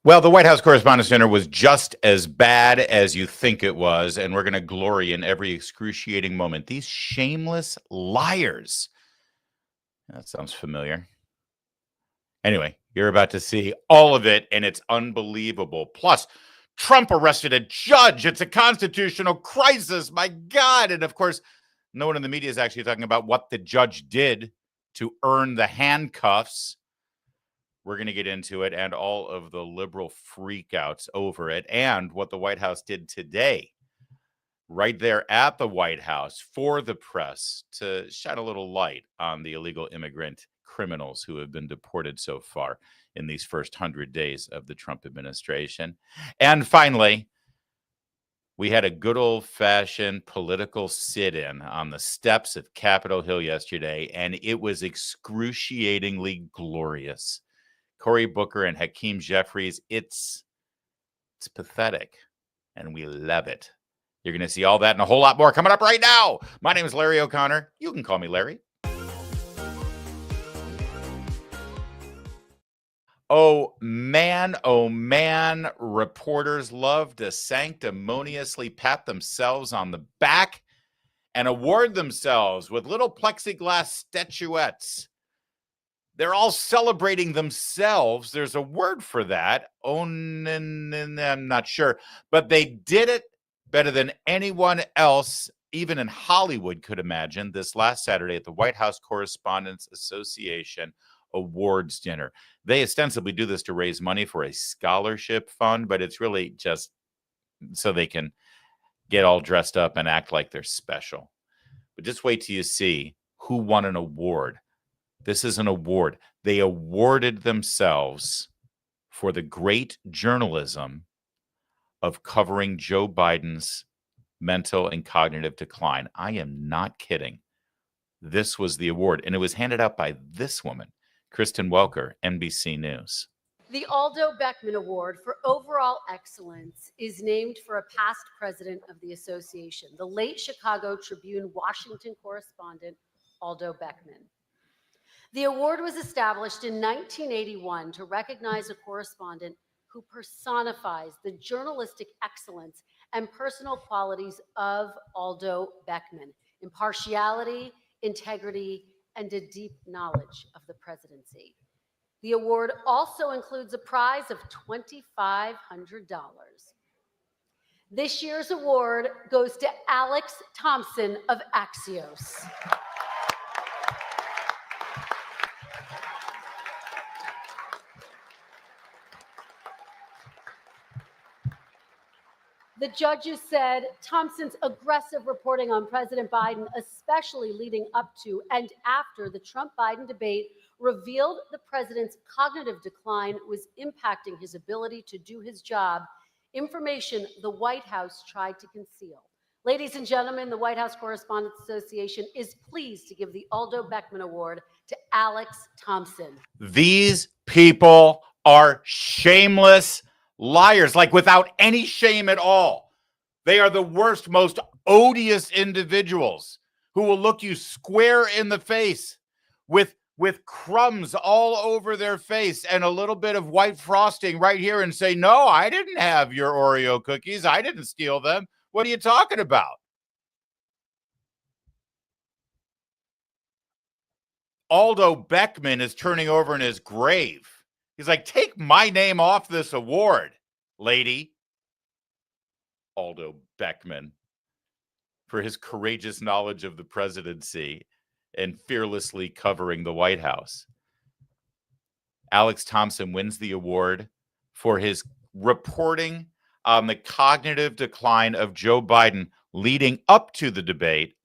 Well, the White House Correspondents Center was just as bad as you think it was, and we're going to glory in every excruciating moment. These shameless liars. That sounds familiar. Anyway, you're about to see all of it, and it's unbelievable. Plus, Trump arrested a judge. It's a constitutional crisis. My God. And of course, no one in the media is actually talking about what the judge did to earn the handcuffs. We're going to get into it and all of the liberal freakouts over it and what the White House did today, right there at the White House for the press to shine a little light on the illegal immigrant criminals who have been deported so far in these first 100 days of the Trump administration. And finally, we had a good old-fashioned political sit-in on the steps of Capitol Hill yesterday, and it was excruciatingly glorious. Cory Booker and Hakeem Jeffries, it's pathetic, and we love it. You're going to see all that and a whole lot more coming up right now. My name is Larry O'Connor. You can call me Larry. Oh man, reporters love to sanctimoniously pat themselves on the back and award themselves with little plexiglass statuettes. They're all celebrating themselves. There's a word for that. I'm not sure. But they did it better than anyone else, even in Hollywood, could imagine, this last Saturday at the White House Correspondents Association Awards dinner. They ostensibly do this to raise money for a scholarship fund, but it's really just so they can get all dressed up and act like they're special. But just wait till you see who won an award. This is an award. They awarded themselves for the great journalism of covering Joe Biden's mental and cognitive decline. I am not kidding. This was the award, and it was handed out by this woman, Kristen Welker, NBC News. The Aldo Beckman Award for Overall Excellence is named for a past president of the association, the late Chicago Tribune Washington correspondent, Aldo Beckman. The award was established in 1981 to recognize a correspondent who personifies the journalistic excellence and personal qualities of Aldo Beckman: impartiality, integrity, and a deep knowledge of the presidency. The award also includes a prize of $2,500. This year's award goes to Alex Thompson of Axios. The judges said Thompson's aggressive reporting on President Biden, especially leading up to and after the Trump-Biden debate, revealed the president's cognitive decline was impacting his ability to do his job, information the White House tried to conceal. Ladies and gentlemen, the White House Correspondents Association is pleased to give the Aldo Beckman Award to Alex Thompson. These people are shameless liars, like without any shame at all. They are the worst, most odious individuals who will look you square in the face with crumbs all over their face and a little bit of white frosting right here and say, no, I didn't have your Oreo cookies. I didn't steal them. What are you talking about? Aldo Beckman is turning over in his grave. He's like, take my name off this award, lady. Aldo Beckman, for his courageous knowledge of the presidency and fearlessly covering the White House. Alex Thompson wins the award for his reporting on the cognitive decline of Joe Biden leading up to the debate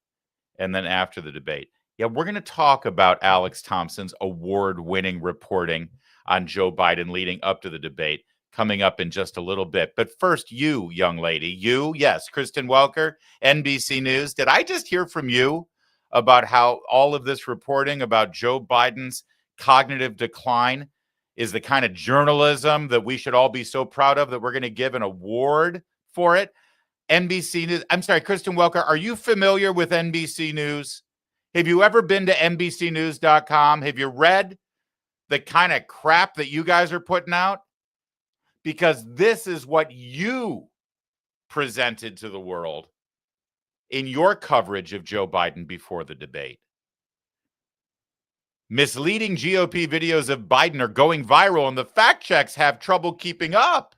and then after the debate. Yeah, we're going to talk about Alex Thompson's award-winning reporting on Joe Biden leading up to the debate coming up in just a little bit. But first, you, young lady, yes, Kristen Welker, NBC News. Did I just hear from you about how all of this reporting about Joe Biden's cognitive decline is the kind of journalism that we should all be so proud of that we're going to give an award for it? NBC News. I'm sorry, Kristen Welker, are you familiar with NBC News? Have you ever been to NBCnews.com? Have you read the kind of crap that you guys are putting out? because this is what you presented to the world in your coverage of Joe Biden before the debate. Misleading GOP videos of Biden are going viral, and the fact checks have trouble keeping up.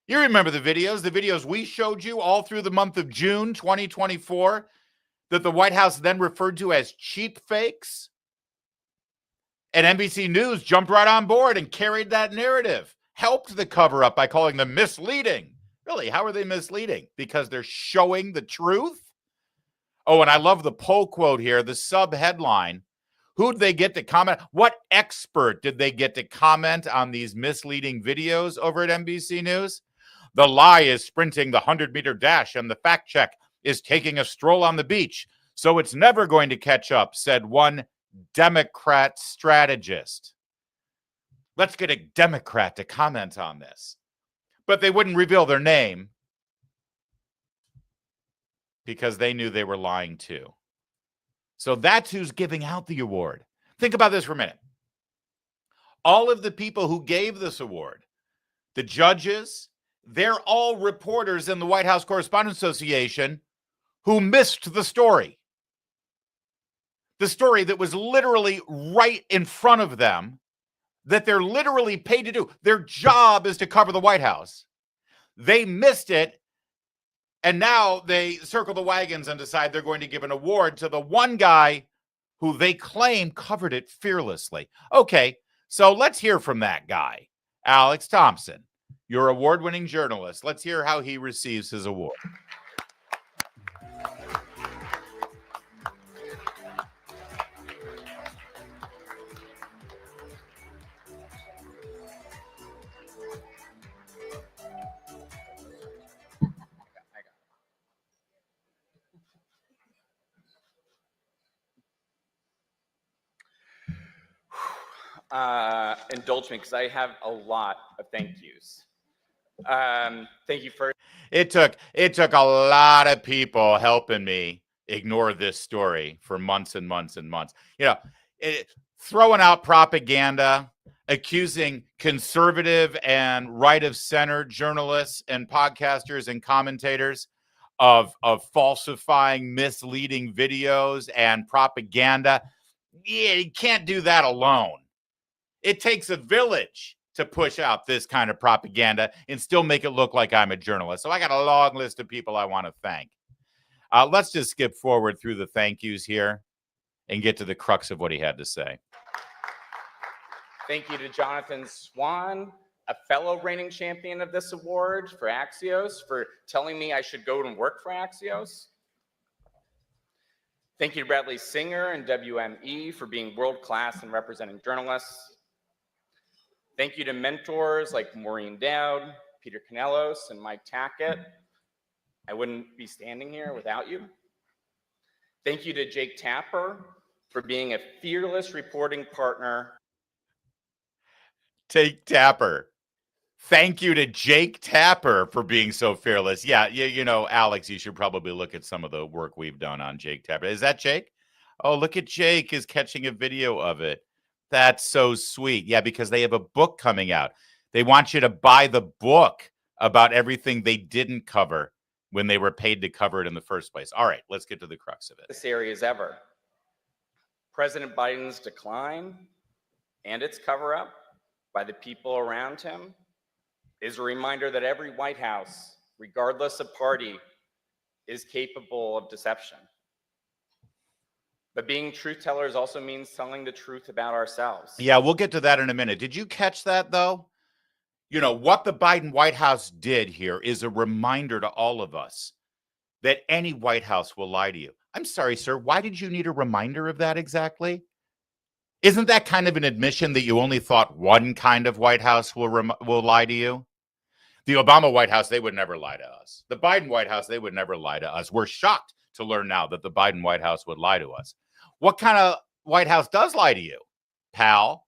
You remember the videos we showed you all through the month of June 2024 that the White House then referred to as cheap fakes? And NBC News jumped right on board and carried that narrative, helped the cover up by calling them misleading. Really, how are they misleading? Because they're showing the truth? Oh, and I love the poll quote here, the sub-headline. Who'd they get to comment? What expert did they get to comment on these misleading videos over at NBC News? The lie is sprinting the 100-meter dash, and the fact check is taking a stroll on the beach. So it's never going to catch up, said one Democrat strategist. Let's get a Democrat to comment on this. But they wouldn't reveal their name because they knew they were lying too. So that's who's giving out the award. Think about this for a minute. All of the people who gave this award, the judges, they're all reporters in the White House Correspondents Association who missed the story. The story that was literally right in front of them, that they're literally paid to do. Their job is to cover the White House. They missed it, and now they circle the wagons and decide they're going to give an award to the one guy who they claim covered it fearlessly. Okay, so let's hear from that guy, Alex Thompson, your award-winning journalist. Let's hear how he receives his award. Indulge me because I have a lot of thank yous. Thank you for. It took a lot of people helping me ignore this story for months and months and months. You know, throwing out propaganda, accusing conservative and right of center journalists and podcasters and commentators of falsifying, misleading videos and propaganda. Yeah, you can't do that alone. It takes a village to push out this kind of propaganda and still make it look like I'm a journalist. So I got a long list of people I want to thank. Let's just skip forward through the thank yous here and get to the crux of what he had to say. Thank you to Jonathan Swan, a fellow reigning champion of this award for Axios, for telling me I should go and work for Axios. Thank you to Bradley Singer and WME for being world-class in representing journalists. Thank you to mentors like Maureen Dowd, Peter Canellos, and Mike Tackett. I wouldn't be standing here without you. Thank you to Jake Tapper for being a fearless reporting partner. Jake Tapper. Thank you to Jake Tapper for being so fearless. Yeah, you know, Alex, you should probably look at some of the work we've done on Jake Tapper. Is that Jake? Oh, look at Jake is catching a video of it. That's so sweet. Yeah, because they have a book coming out. They want you to buy the book about everything they didn't cover when they were paid to cover it in the first place. All right, let's get to the crux of it. This area is ever. President Biden's decline and its cover-up by the people around him is a reminder that every White House, regardless of party, is capable of deception. But being truth tellers also means telling the truth about ourselves. Yeah, we'll get to that in a minute. Did you catch that, though? You know, what the Biden White House did here is a reminder to all of us that any White House will lie to you. I'm sorry, sir. Why did you need a reminder of that exactly? Isn't that kind of an admission that you only thought one kind of White House will lie to you? The Obama White House, they would never lie to us. The Biden White House, they would never lie to us. We're shocked to learn now that the Biden White House would lie to us. What kind of White House does lie to you, pal?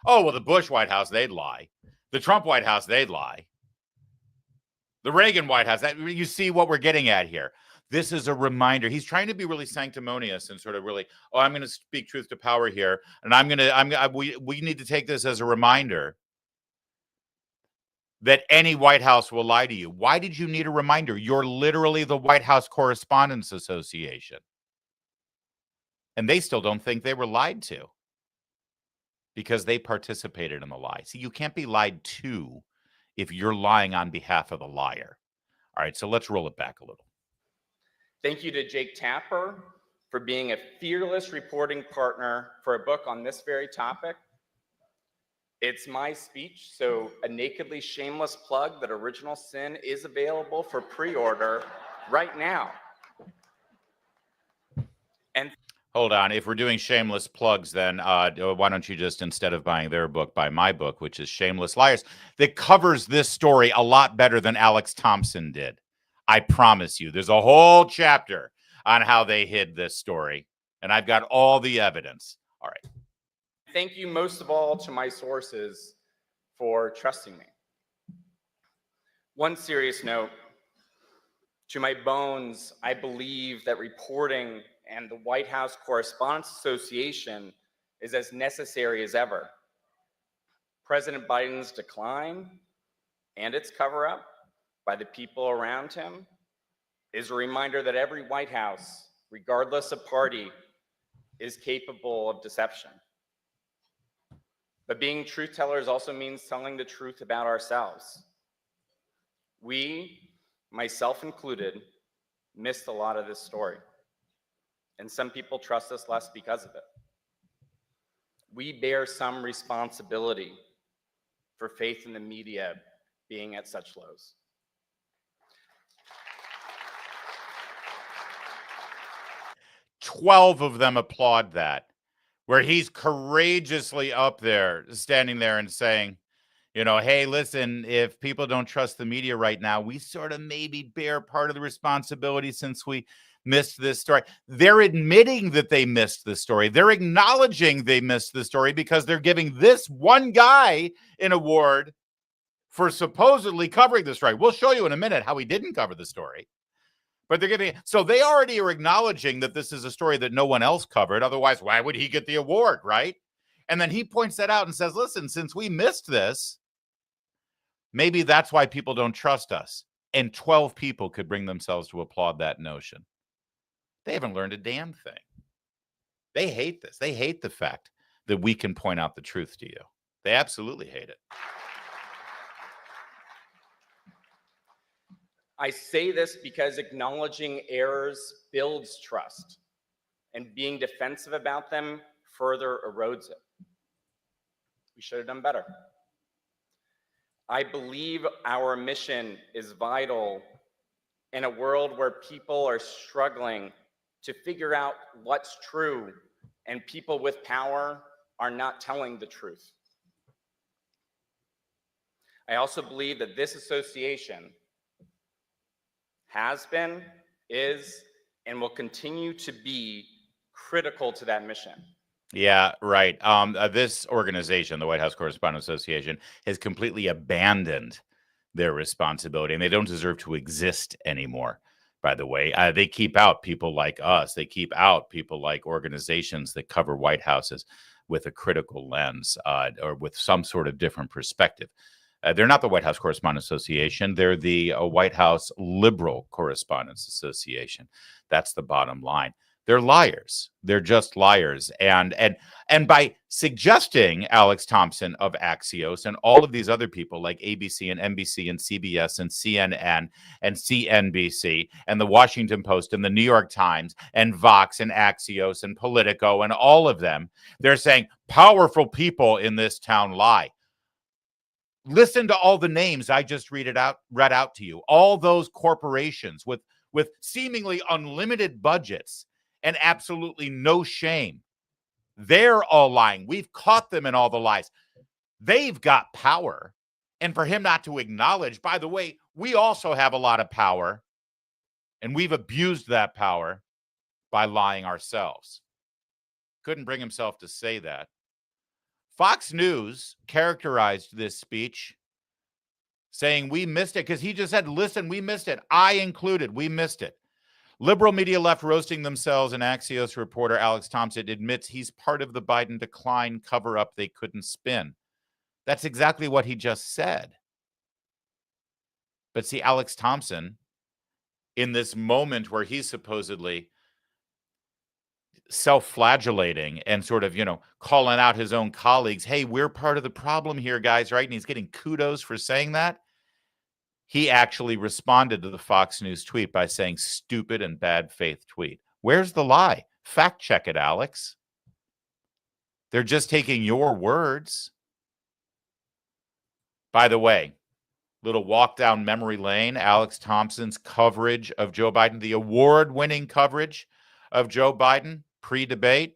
Oh, well, the Bush White House, they'd lie. The Trump White House, they'd lie. The Reagan White House, you see what we're getting at here. This is a reminder. He's trying to be really sanctimonious and sort of really, oh, I'm going to speak truth to power here. And we need to take this as a reminder that any White House will lie to you. Why did you need a reminder? You're literally the White House Correspondents Association. And they still don't think they were lied to because they participated in the lie. See, you can't be lied to if you're lying on behalf of the liar. All right, so let's roll it back a little. Thank you to Jake Tapper for being a fearless reporting partner for a book on this very topic. It's my speech, so a nakedly shameless plug that Original Sin is available for pre-order right now. And hold on, if we're doing shameless plugs, then why don't you just, instead of buying their book, buy my book, which is Shameless Liars, that covers this story a lot better than Alex Thompson did. I promise you. There's a whole chapter on how they hid this story, and I've got all the evidence. All right. thank you most of all to my sources for trusting me. One serious note, to my bones, I believe that reporting and the White House Correspondents Association is as necessary as ever. President Biden's decline and its cover-up by the people around him is a reminder that every White House, regardless of party, is capable of deception. But being truth tellers also means telling the truth about ourselves. We, myself included, missed a lot of this story, and some people trust us less because of it. We bear some responsibility for faith in the media being at such lows. "12 of them applaud that, where he's courageously up there, standing there and saying, you know, hey, listen, if people don't trust the media right now, we sort of maybe bear part of the responsibility since we missed this story. They're admitting that they missed the story. They're acknowledging they missed the story because they're giving this one guy an award for supposedly covering the story. We'll show you in a minute how he didn't cover the story. But they're giving, so they already are acknowledging that this is a story that no one else covered. Otherwise, why would he get the award, right? And then he points that out and says, listen, since we missed this, maybe that's why people don't trust us. And 12 people could bring themselves to applaud that notion. They haven't learned a damn thing. They hate this. They hate the fact that we can point out the truth to you. They absolutely hate it. I say this because acknowledging errors builds trust, and being defensive about them further erodes it. We should have done better. I believe our mission is vital in a world where people are struggling to figure out what's true, and people with power are not telling the truth. I also believe that this association has been, is, and will continue to be critical to that mission. Yeah, right. This organization, the White House Correspondents Association, has completely abandoned their responsibility, and they don't deserve to exist anymore, by the way. They keep out people like us. They keep out people like organizations that cover White Houses with a critical lens or with some sort of different perspective. They're not the White House Correspondents Association. They're the White House Liberal Correspondents Association. That's the bottom line. They're liars. They're just liars. And by suggesting Alex Thompson of Axios and all of these other people like ABC and NBC and CBS and CNN and CNBC and the Washington Post and the New York Times and Vox and Axios and Politico and all of them, they're saying powerful people in this town lie. Listen to all the names I just read out to you. All those corporations with seemingly unlimited budgets and absolutely no shame. They're all lying. We've caught them in all the lies. They've got power. And for him not to acknowledge, by the way, we also have a lot of power, and we've abused that power by lying ourselves. Couldn't bring himself to say that. Fox News characterized this speech saying we missed it because he just said, listen, we missed it. I included, we missed it. Liberal media left roasting themselves, and Axios reporter Alex Thompson admits he's part of the Biden decline cover-up they couldn't spin. That's exactly what he just said. But see, Alex Thompson, in this moment where he's supposedly self-flagellating and sort of, calling out his own colleagues, hey, we're part of the problem here, guys, right? And he's getting kudos for saying that. He actually responded to the Fox News tweet by saying stupid and bad faith tweet. Where's the lie? Fact check it, Alex. They're just taking your words. By the way, little walk down memory lane, Alex Thompson's coverage of Joe Biden, the award-winning coverage of Joe Biden pre-debate.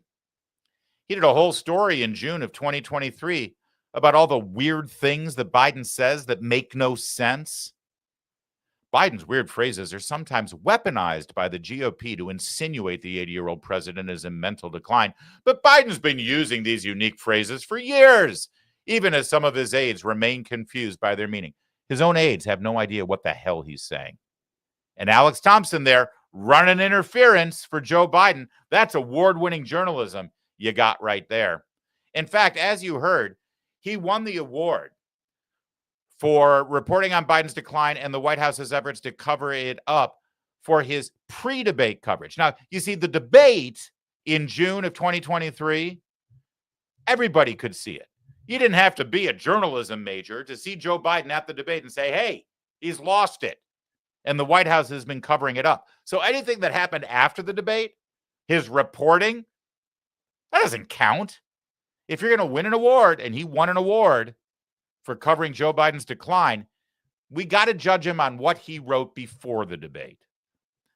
He did a whole story in June of 2023 about all the weird things that Biden says that make no sense. Biden's weird phrases are sometimes weaponized by the GOP to insinuate the 80-year-old president is in mental decline. But Biden's been using these unique phrases for years, even as some of his aides remain confused by their meaning. His own aides have no idea what the hell he's saying. And Alex Thompson there running interference for Joe Biden. That's award-winning journalism you got right there. In fact, as you heard, he won the award for reporting on Biden's decline and the White House's efforts to cover it up for his pre-debate coverage. Now, you see, the debate in June of 2023, everybody could see it. You didn't have to be a journalism major to see Joe Biden at the debate and say, hey, he's lost it. And the White House has been covering it up. So anything that happened after the debate, his reporting, that doesn't count. If you're going to win an award, and he won an award for covering Joe Biden's decline, we got to judge him on what he wrote before the debate.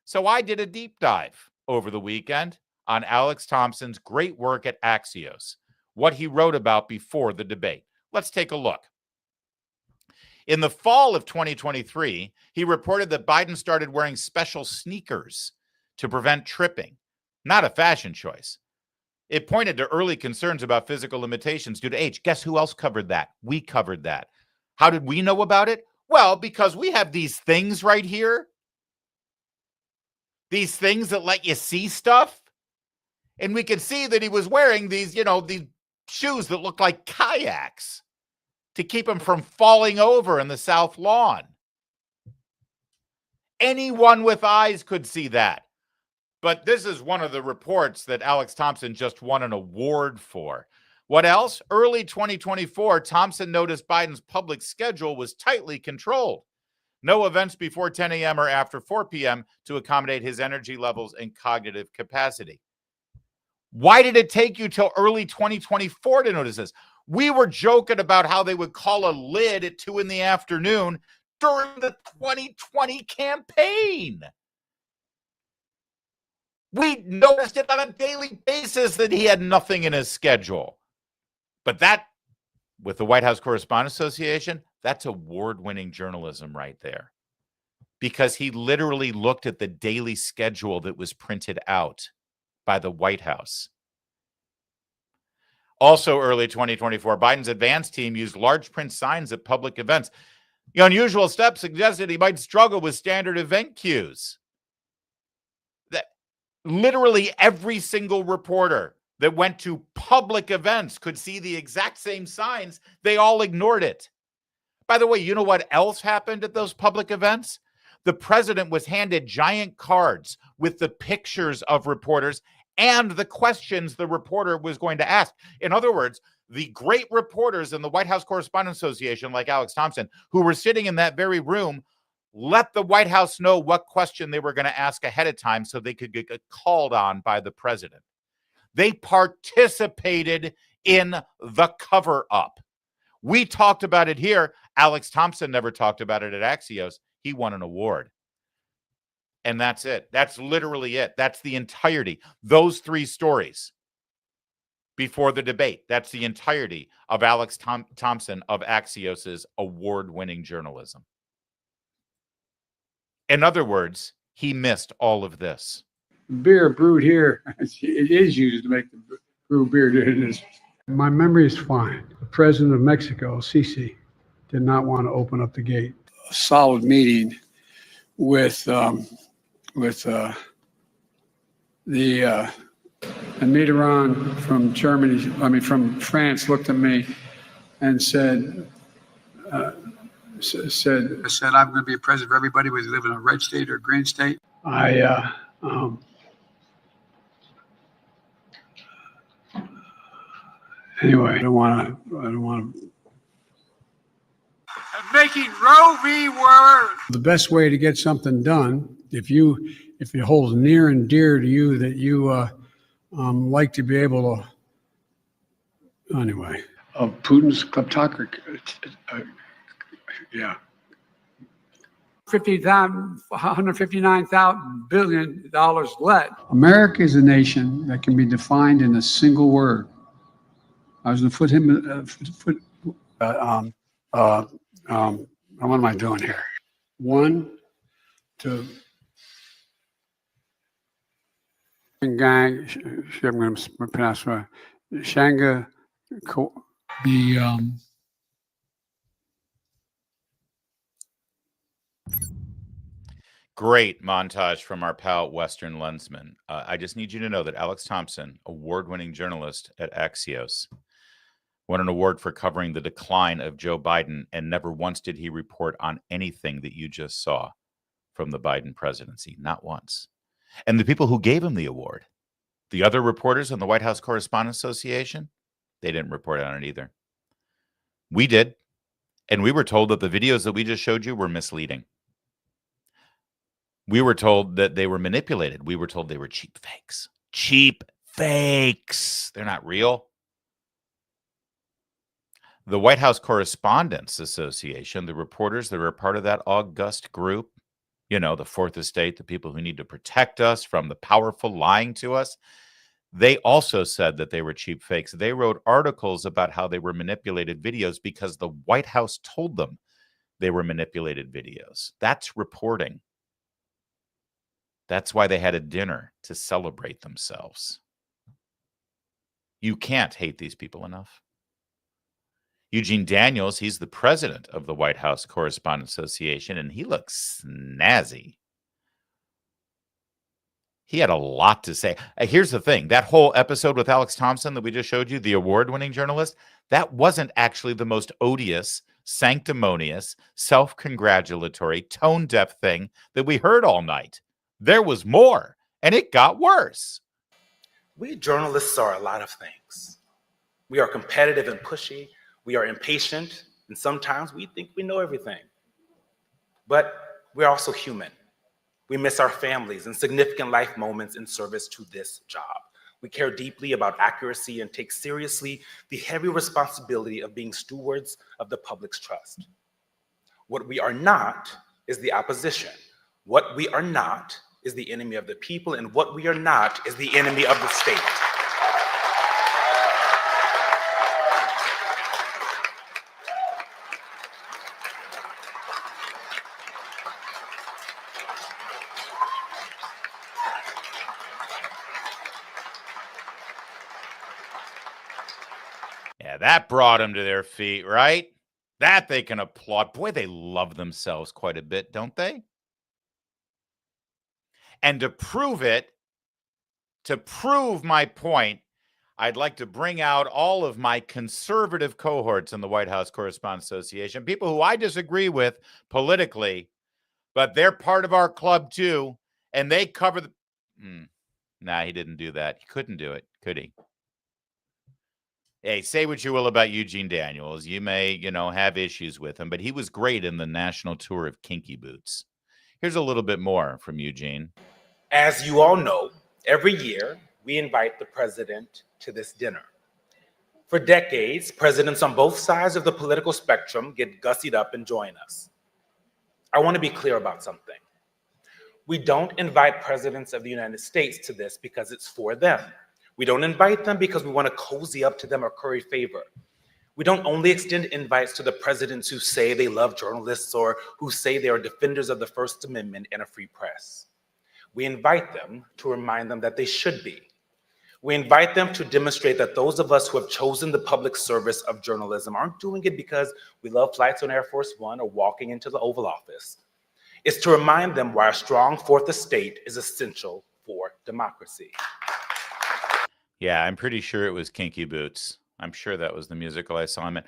So I did a deep dive over the weekend on Alex Thompson's great work at Axios, what he wrote about before the debate. Let's take a look. In the fall of 2023, he reported that Biden started wearing special sneakers to prevent tripping, not a fashion choice. It pointed to early concerns about physical limitations due to age. Guess who else covered that? We covered that. How did we know about it? Well, because we have these things right here. These things that let you see stuff. And we could see that he was wearing these, these shoes that look like kayaks to keep him from falling over in the South Lawn. Anyone with eyes could see that. But this is one of the reports that Alex Thompson just won an award for. What else? Early 2024, Thompson noticed Biden's public schedule was tightly controlled. No events before 10 a.m. or after 4 p.m. to accommodate his energy levels and cognitive capacity. Why did it take you till early 2024 to notice this? We were joking about how they would call a lid at 2 p.m. during the 2020 campaign. We noticed it on a daily basis that he had nothing in his schedule. But that, with the White House Correspondents Association, that's award-winning journalism right there. Because he literally looked at the daily schedule that was printed out by the White House. Also early 2024, Biden's advance team used large print signs at public events. The unusual step suggested he might struggle with standard event cues. Literally every single reporter that went to public events could see the exact same signs. They all ignored it. By the way, you know what else happened at those public events? The president was handed giant cards with the pictures of reporters and the questions the reporter was going to ask. In other words, the great reporters in the White House Correspondents Association, like Alex Thompson, who were sitting in that very room, let the White House know what question they were going to ask ahead of time so they could get called on by the president. They participated in the cover-up. We talked about it here. Alex Thompson never talked about it at Axios. He won an award. And that's it. That's literally it. That's the entirety. Those 3 stories before the debate. That's the entirety of Alex Thompson of Axios's award-winning journalism. In other words, he missed all of this. Beer brewed here, it is used to make the brew beer. My memory is fine. The president of Mexico, Sisi, did not want to open up the gate. A solid meeting with Mitterrand from France looked at me and said, said I'm going to be a president for everybody, whether you live in a red state or a green state. Anyway, I don't want to. Making Roe v. Word. The best way to get something done, if it holds near and dear to you that you like to be able to, anyway, of Putin's kleptocracy, yeah. $159 billion left. America is a nation that can be defined in a single word. I was going to what am I doing here? One, two, gang. I'm going to pronounce right. Shanga, Great montage from our pal, Western Lensman. I just need you to know that Alex Thompson, award-winning journalist at Axios, won an award for covering the decline of Joe Biden, and never once did he report on anything that you just saw from the Biden presidency. Not once. And the people who gave him the award, the other reporters in the White House Correspondents Association, they didn't report on it either. We did. And we were told that the videos that we just showed you were misleading. We were told that they were manipulated. We were told they were cheap fakes. Cheap fakes. They're not real. The White House Correspondents Association, the reporters that are a part of that august group, you know, the Fourth Estate, the people who need to protect us from the powerful lying to us, they also said that they were cheap fakes. They wrote articles about how they were manipulated videos because the White House told them they were manipulated videos. That's reporting. That's why they had a dinner to celebrate themselves. You can't hate these people enough. Eugene Daniels, he's the president of the White House Correspondents Association, and he looks snazzy. He had a lot to say. Here's the thing. That whole episode with Alex Thompson that we just showed you, the award-winning journalist, that wasn't actually the most odious, sanctimonious, self-congratulatory, tone-deaf thing that we heard all night. There was more, and it got worse. We journalists are a lot of things. We are competitive and pushy. We are impatient, and sometimes we think we know everything. But we're also human. We miss our families and significant life moments in service to this job. We care deeply about accuracy and take seriously the heavy responsibility of being stewards of the public's trust. What we are not is the opposition. What we are not is the enemy of the people, and what we are not is the enemy of the state. Yeah, that brought them to their feet, right? That they can applaud. Boy, they love themselves quite a bit, don't they? And to prove it, to prove my point, I'd like to bring out all of my conservative cohorts in the White House Correspondents Association, people who I disagree with politically, but they're part of our club too, and they cover the... Nah, he didn't do that. He couldn't do it, could he? Hey, say what you will about Eugene Daniels. You may, have issues with him, but he was great in the national tour of Kinky Boots. Here's a little bit more from Eugene. As you all know, every year we invite the president to this dinner. For decades, presidents on both sides of the political spectrum get gussied up and join us. I want to be clear about something. We don't invite presidents of the United States to this because it's for them. We don't invite them because we want to cozy up to them or curry favor. We don't only extend invites to the presidents who say they love journalists or who say they are defenders of the First Amendment and a free press. We invite them to remind them that they should be. We invite them to demonstrate that those of us who have chosen the public service of journalism aren't doing it because we love flights on Air Force One or walking into the Oval Office. It's to remind them why a strong Fourth Estate is essential for democracy. Yeah, I'm pretty sure it was Kinky Boots. I'm sure that was the musical I saw him in.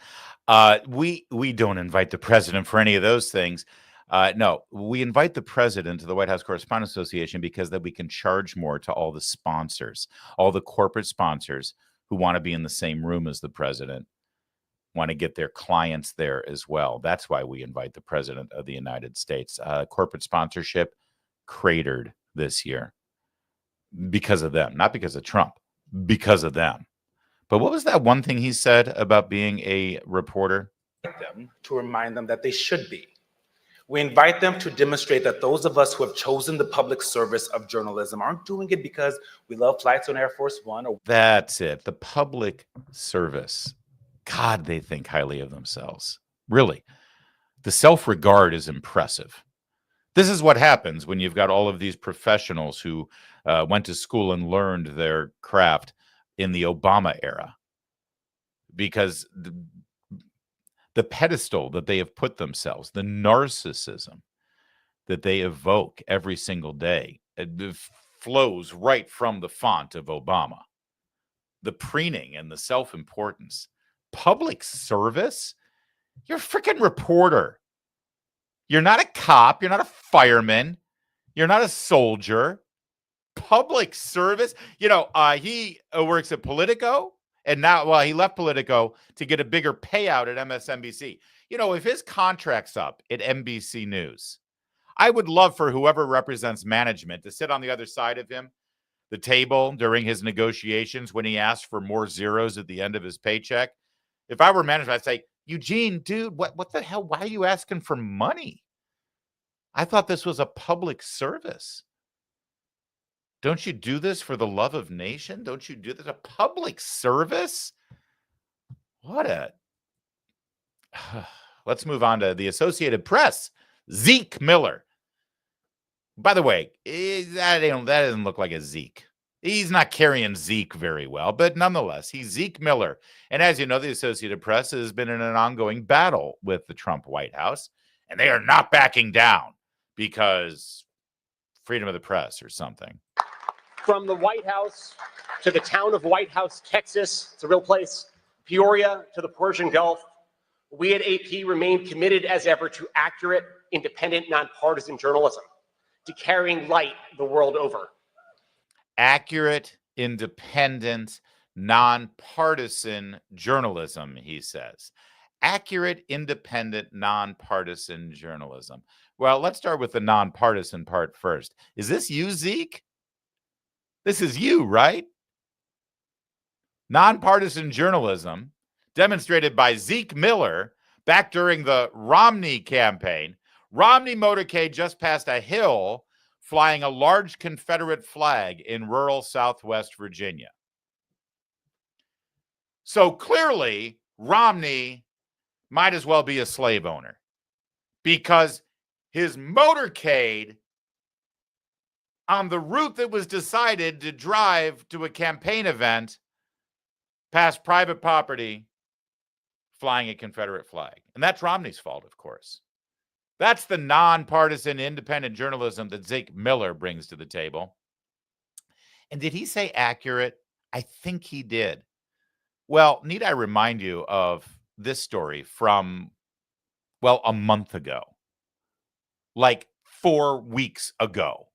We don't invite the president for any of those things. No, we invite the president to the White House Correspondents Association because that we can charge more to all the sponsors, all the corporate sponsors who want to be in the same room as the president, want to get their clients there as well. That's why we invite the president of the United States. Corporate sponsorship cratered this year because of them, not because of Trump, because of them. But what was that one thing he said about being a reporter? Them to remind them that they should be. We invite them to demonstrate that those of us who have chosen the public service of journalism aren't doing it because we love flights on Air Force One. That's it. The public service. God, they think highly of themselves. Really. The self-regard is impressive. This is what happens when you've got all of these professionals who went to school and learned their craft in the Obama era. Because the pedestal that they have put themselves, the narcissism that they evoke every single day, it flows right from the font of Obama. The preening and the self-importance. Public service? You're a freaking reporter. You're not a cop. You're not a fireman. You're not a soldier. Public service. You know, he works at Politico. And now, well, he left Politico to get a bigger payout at MSNBC. You know, if his contract's up at NBC News, I would love for whoever represents management to sit on the other side of him, the table, during his negotiations when he asked for more zeros at the end of his paycheck. If I were management, I'd say, Eugene, dude, what the hell? Why are you asking for money? I thought this was a public service. Don't you do this for the love of nation? Don't you do this? A public service? What a... Let's move on to the Associated Press. Zeke Miller. By the way, that doesn't look like a Zeke. He's not carrying Zeke very well, but nonetheless, he's Zeke Miller. And as you know, the Associated Press has been in an ongoing battle with the Trump White House, and they are not backing down because freedom of the press or something. From the White House to the town of White House, Texas, it's a real place, Peoria to the Persian Gulf, we at AP remain committed as ever to accurate, independent, nonpartisan journalism, to carrying light the world over. Accurate, independent, nonpartisan journalism, he says. Accurate, independent, nonpartisan journalism. Well, let's start with the nonpartisan part first. Is this you, Zeke? This is you, right? Nonpartisan journalism demonstrated by Zeke Miller back during the Romney campaign. Romney motorcade just passed a hill flying a large Confederate flag in rural Southwest Virginia. So clearly, Romney might as well be a slave owner because his motorcade on the route that was decided to drive to a campaign event past private property flying a Confederate flag. And that's Romney's fault, of course. That's the nonpartisan, independent journalism that Zeke Miller brings to the table. And did he say accurate? I think he did. Well, need I remind you of this story from, well, a month ago, like 4 weeks ago.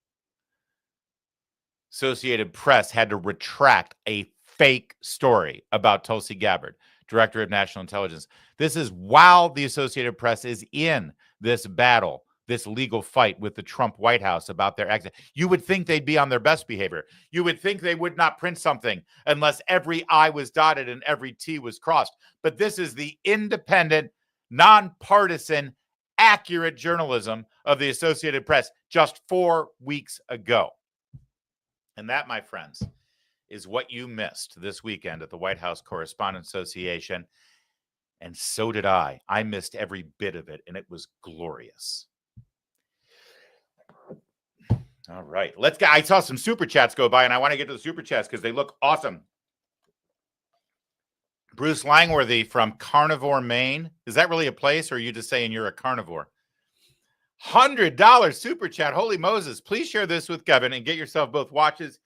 Associated Press had to retract a fake story about Tulsi Gabbard, Director of National Intelligence. This is while the Associated Press is in this battle, this legal fight with the Trump White House about their exit. You would think they'd be on their best behavior. You would think they would not print something unless every I was dotted and every T was crossed. But this is the independent, nonpartisan, accurate journalism of the Associated Press just 4 weeks ago. And that, my friends, is what you missed this weekend at the White House Correspondents Association. And so did I. I missed every bit of it, and it was glorious. All right. Let's go. I saw some super chats go by, and I want to get to the super chats because they look awesome. Bruce Langworthy from Carnivore, Maine. Is that really a place, or are you just saying you're a carnivore? $100 super chat. Holy Moses. Please share this with Kevin and get yourself both watches.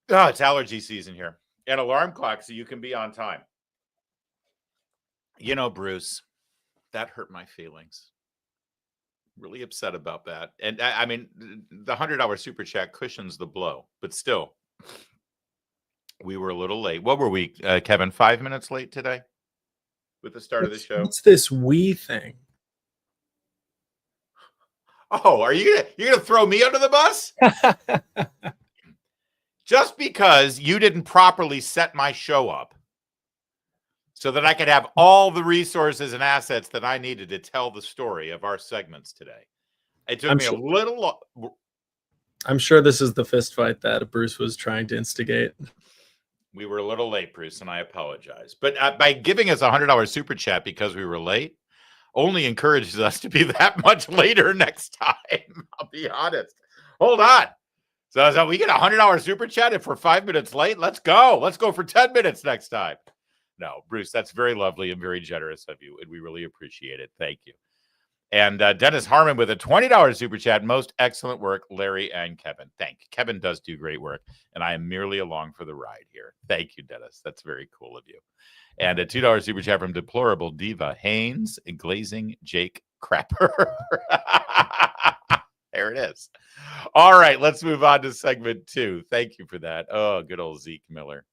Oh, it's allergy season here. An alarm clock so you can be on time. You know, Bruce, that hurt my feelings. Really upset about that. And I mean, the $100 super chat cushions the blow, but still, we were a little late. What were we, Kevin? 5 minutes late today with the start of the show. What's this we thing? Oh, are you're gonna throw me under the bus? Just because you didn't properly set my show up so that I could have all the resources and assets that I needed to tell the story of our segments today. It took me a little. I'm sure this is the fist fight that Bruce was trying to instigate. We were a little late, Bruce, and I apologize. But by giving us a $100 super chat because we were late, only encourages us to be that much later next time. I'll be honest. Hold on. So we get a $100 super chat if we're 5 minutes late. Let's go. Let's go for 10 minutes next time. No, Bruce, that's very lovely and very generous of you, and we really appreciate it. Thank you. And Dennis Harmon with a $20 super chat. Most excellent work, Larry and Kevin. Thank you. Kevin does do great work, and I am merely along for the ride here. Thank you, Dennis. That's very cool of you. And a $2 super chat from Deplorable Diva Haynes, Glazing Jake Crapper. There it is. All right, let's move on to segment 2. Thank you for that. Oh, good old Zeke Miller.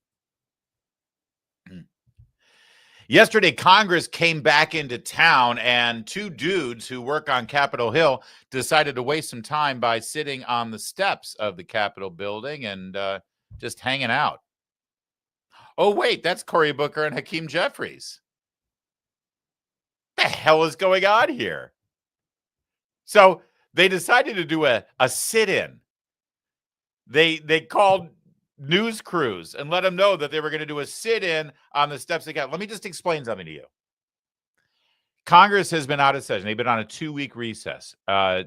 Yesterday, Congress came back into town, and two dudes who work on Capitol Hill decided to waste some time by sitting on the steps of the Capitol building and just hanging out. Oh, wait, that's Cory Booker and Hakeem Jeffries. What the hell is going on here? So they decided to do a sit-in. They called news crews and let them know that they were going to do a sit-in on the steps of the Capitol. Let me just explain something to you. Congress has been out of session. They've been on a 2-week recess.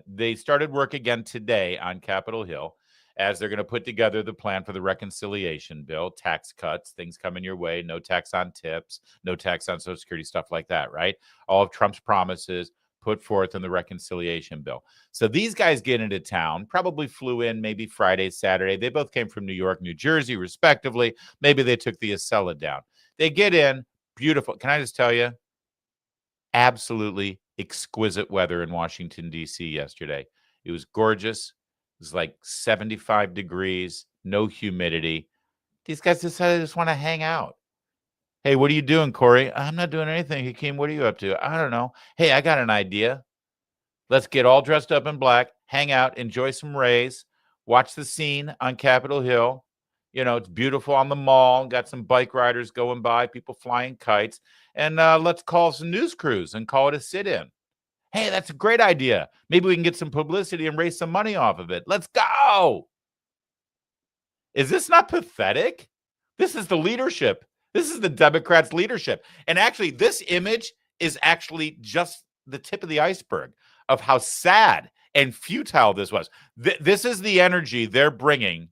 They started work again today on Capitol Hill as they're going to put together the plan for the reconciliation bill, tax cuts, things coming your way, no tax on tips, no tax on Social Security, stuff like that, right? All of Trump's promises put forth in the reconciliation bill. So these guys get into town, probably flew in maybe Friday, Saturday. They both came from New York, New Jersey, respectively. Maybe they took the Acela down. They get in, beautiful. Can I just tell you? Absolutely exquisite weather in Washington, D.C. yesterday. It was gorgeous. It was like 75 degrees, no humidity. These guys decided they just want to hang out. Hey, what are you doing, Cory? I'm not doing anything. Hakeem, what are you up to? I don't know. Hey, I got an idea. Let's get all dressed up in black, hang out, enjoy some rays, watch the scene on Capitol Hill. You know, it's beautiful on the mall. Got some bike riders going by, people flying kites. And let's call some news crews and call it a sit-in. Hey, that's a great idea. Maybe we can get some publicity and raise some money off of it. Let's go. Is this not pathetic? This is the leadership. This is the Democrats' leadership. And actually, this image is actually just the tip of the iceberg of how sad and futile this was. This is the energy they're bringing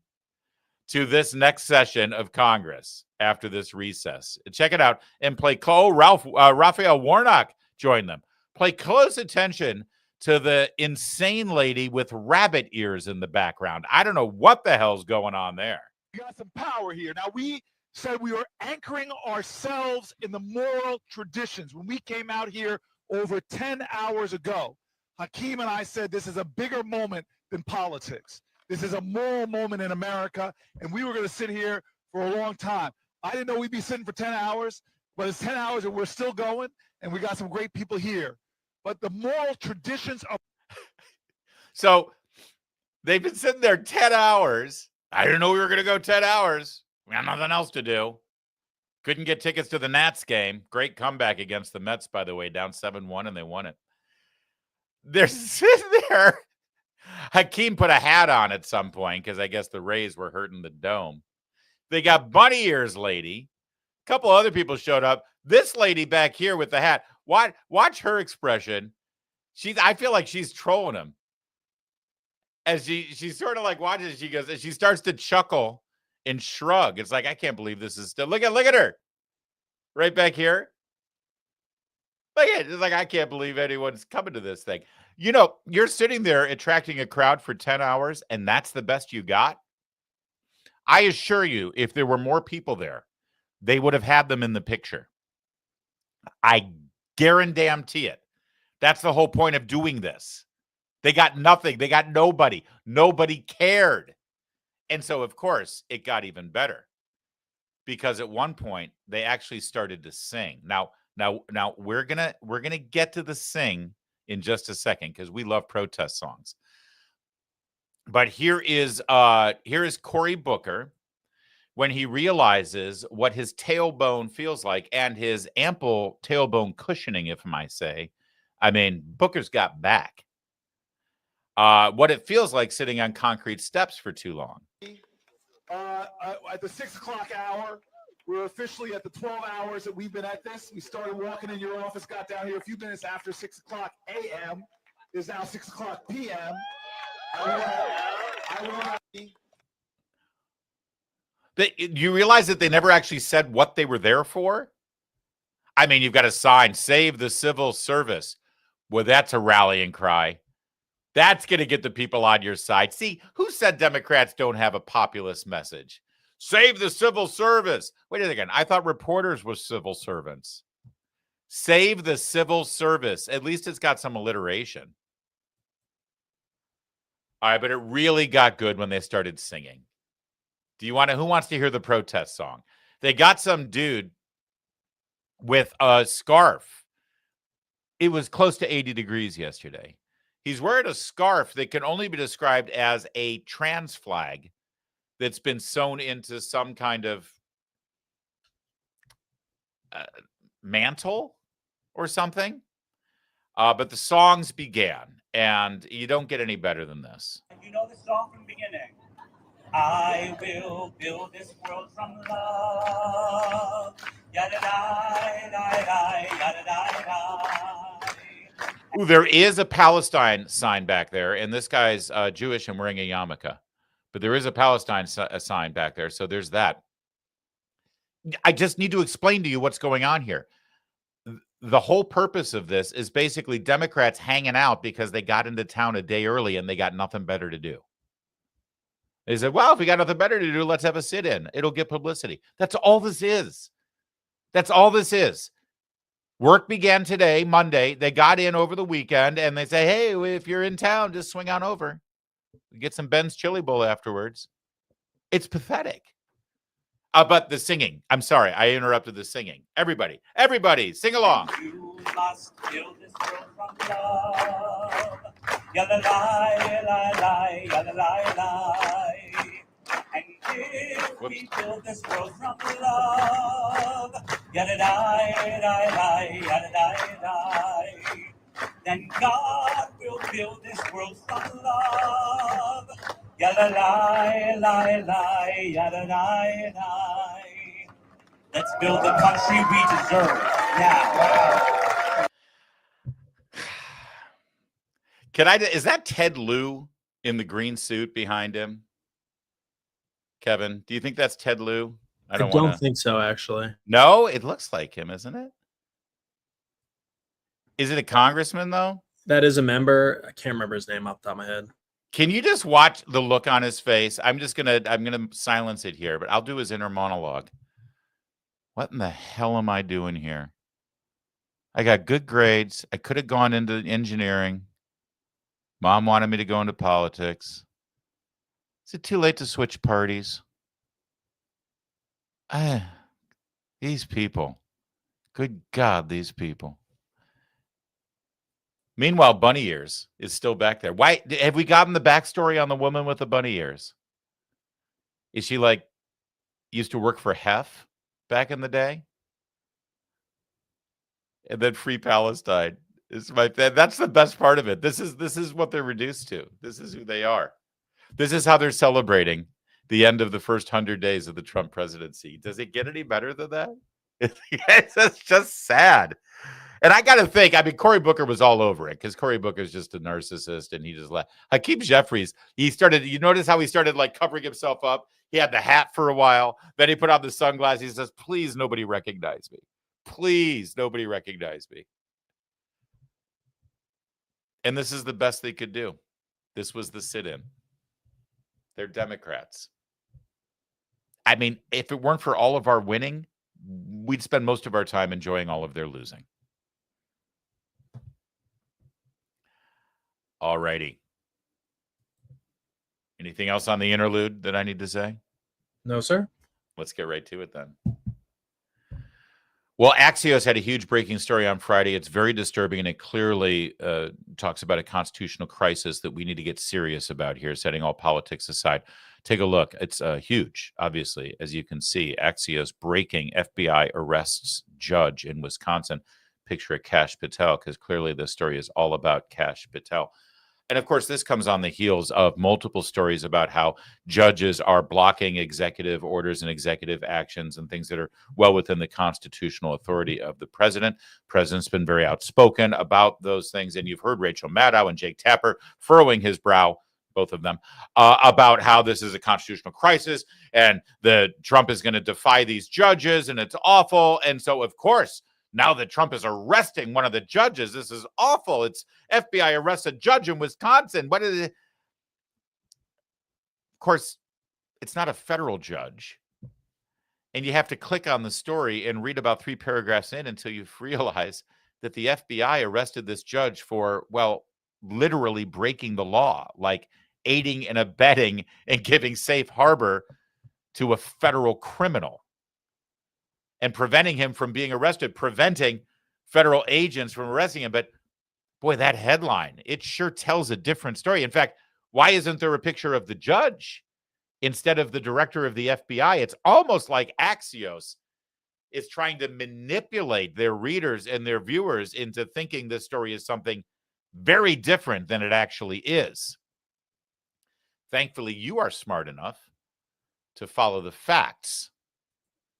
to this next session of Congress after this recess. Check it out and play Raphael Warnock joined them. Play close attention to the insane lady with rabbit ears in the background. I don't know what the hell's going on there. We got some power here. Now, we said we were anchoring ourselves in the moral traditions. When we came out here over 10 hours ago, Hakeem and I said this is a bigger moment than politics. This is a moral moment in America, and we were going to sit here for a long time. I didn't know we'd be sitting for 10 hours, but it's 10 hours and we're still going, and we got some great people here. But the moral traditions of... So they've been sitting there 10 hours. I didn't know we were going to go 10 hours. We had nothing else to do. Couldn't get tickets to the Nats game. Great comeback against the Mets, by the way, down 7-1, and they won it. They're sitting there. Hakeem put a hat on at some point because I guess the Rays were hurting the dome. They got bunny ears lady. A couple other people showed up. This lady back here with the hat. Watch her expression. I feel like she's trolling him. As she sort of like watches, she goes, and she starts to chuckle and shrug. It's like, I can't believe this is still. Look at her. Right back here. Look at it. It's like, I can't believe anyone's coming to this thing. You know, you're sitting there attracting a crowd for 10 hours, and that's the best you got. I assure you, if there were more people there, they would have had them in the picture. I guarantee it. That's the whole point of doing this. They got nothing. They got nobody. Nobody cared. And so, of course, it got even better because at one point they actually started to sing. Now we're gonna get to the sing in just a second because we love protest songs. But here is Cory Booker when he realizes what his tailbone feels like and his ample tailbone cushioning, if I might say. I mean, Booker's got back. What it feels like sitting on concrete steps for too long. At the 6 o'clock hour, we're officially at the 12 hours that we've been at this. We started walking in your office, got down here a few minutes after 6 o'clock a.m. It is now 6 o'clock p.m. You realize that they never actually said what they were there for? I mean, you've got a sign, save the civil service. Well, that's a rallying cry. That's going to get the people on your side. See, who said Democrats don't have a populist message? Save the civil service. Wait a second. I thought reporters were civil servants. Save the civil service. At least it's got some alliteration. All right, but it really got good when they started singing. Who wants to hear the protest song? They got some dude with a scarf. It was close to 80 degrees yesterday. He's wearing a scarf that can only be described as a trans flag that's been sewn into some kind of mantle or something. But the songs began, and you don't get any better than this. You know the song from the beginning. I will build this world from love. Yada da da da yada da da. Ooh, there is a Palestine sign back there, and this guy's Jewish and wearing a yarmulke. But there is a Palestine sign back there, so there's that. I just need to explain to you what's going on here. The whole purpose of this is basically Democrats hanging out because they got into town a day early and they got nothing better to do. They said, well, if we got nothing better to do, let's have a sit-in. It'll get publicity. That's all this is. That's all this is. Work began today, Monday. They got in over the weekend, and they say, hey, if you're in town, just swing on over. Get some Ben's Chili Bowl afterwards. It's pathetic. But the singing. I'm sorry, I interrupted the singing. Everybody, sing along. You must build this world from love. Yada lie, lie, lie, yada lie, lie. And if we build this world from love, yada lie, lie, lie, yada lie, lie. Then God will build this world from love. Yada lie, lie, lie, yada lie, lie. Let's build the country we deserve now. Is that Ted Lieu in the green suit behind him? Kevin, do you think that's Ted Lieu? I don't think so, actually. No, it looks like him, isn't it? Is it a congressman, though? That is a member. I can't remember his name off the top of my head. Can you just watch the look on his face? I'm gonna silence it here, but I'll do his inner monologue. What in the hell am I doing here? I got good grades. I could have gone into engineering. Mom wanted me to go into politics. Is it too late to switch parties? These people. Good God, these people. Meanwhile, bunny ears is still back there. Why have we gotten the backstory on the woman with the bunny ears? Is she like used to work for Hef back in the day? And then Free Palestine is that's the best part of it. This is what they're reduced to. This is who they are. This is how they're celebrating the end of the first 100 days of the Trump presidency. Does it get any better than that? It's just sad. And I got to think, I mean, Cory Booker was all over it because Cory Booker is just a narcissist and he just left. Hakeem Jeffries, you notice how he started like covering himself up? He had the hat for a while. Then he put on the sunglasses. He says, please, nobody recognize me. Please, nobody recognize me. And this is the best they could do. This was the sit-in. They're Democrats. I mean, if it weren't for all of our winning, we'd spend most of our time enjoying all of their losing. All righty. Anything else on the interlude that I need to say? No, sir. Let's get right to it then. Well, Axios had a huge breaking story on Friday. It's very disturbing, and it clearly talks about a constitutional crisis that we need to get serious about here, setting all politics aside. Take a look. It's huge, obviously, as you can see. Axios breaking FBI arrests judge in Wisconsin. Picture of Kash Patel, because clearly this story is all about Kash Patel. And of course, this comes on the heels of multiple stories about how judges are blocking executive orders and executive actions and things that are well within the constitutional authority of the president. President's been very outspoken about those things. And you've heard Rachel Maddow and Jake Tapper furrowing his brow, both of them, about how this is a constitutional crisis and the Trump is going to defy these judges and it's awful. And so, of course, now that Trump is arresting one of the judges, this is awful. It's FBI arrests a judge in Wisconsin. What is it? Of course, it's not a federal judge. And you have to click on the story and read about 3 paragraphs in until you realize that the FBI arrested this judge for, well, literally breaking the law, like aiding and abetting and giving safe harbor to a federal criminal. And preventing him from being arrested, preventing federal agents from arresting him. But boy, that headline, it sure tells a different story. In fact, why isn't there a picture of the judge instead of the director of the FBI? It's almost like Axios is trying to manipulate their readers and their viewers into thinking this story is something very different than it actually is. Thankfully, you are smart enough to follow the facts.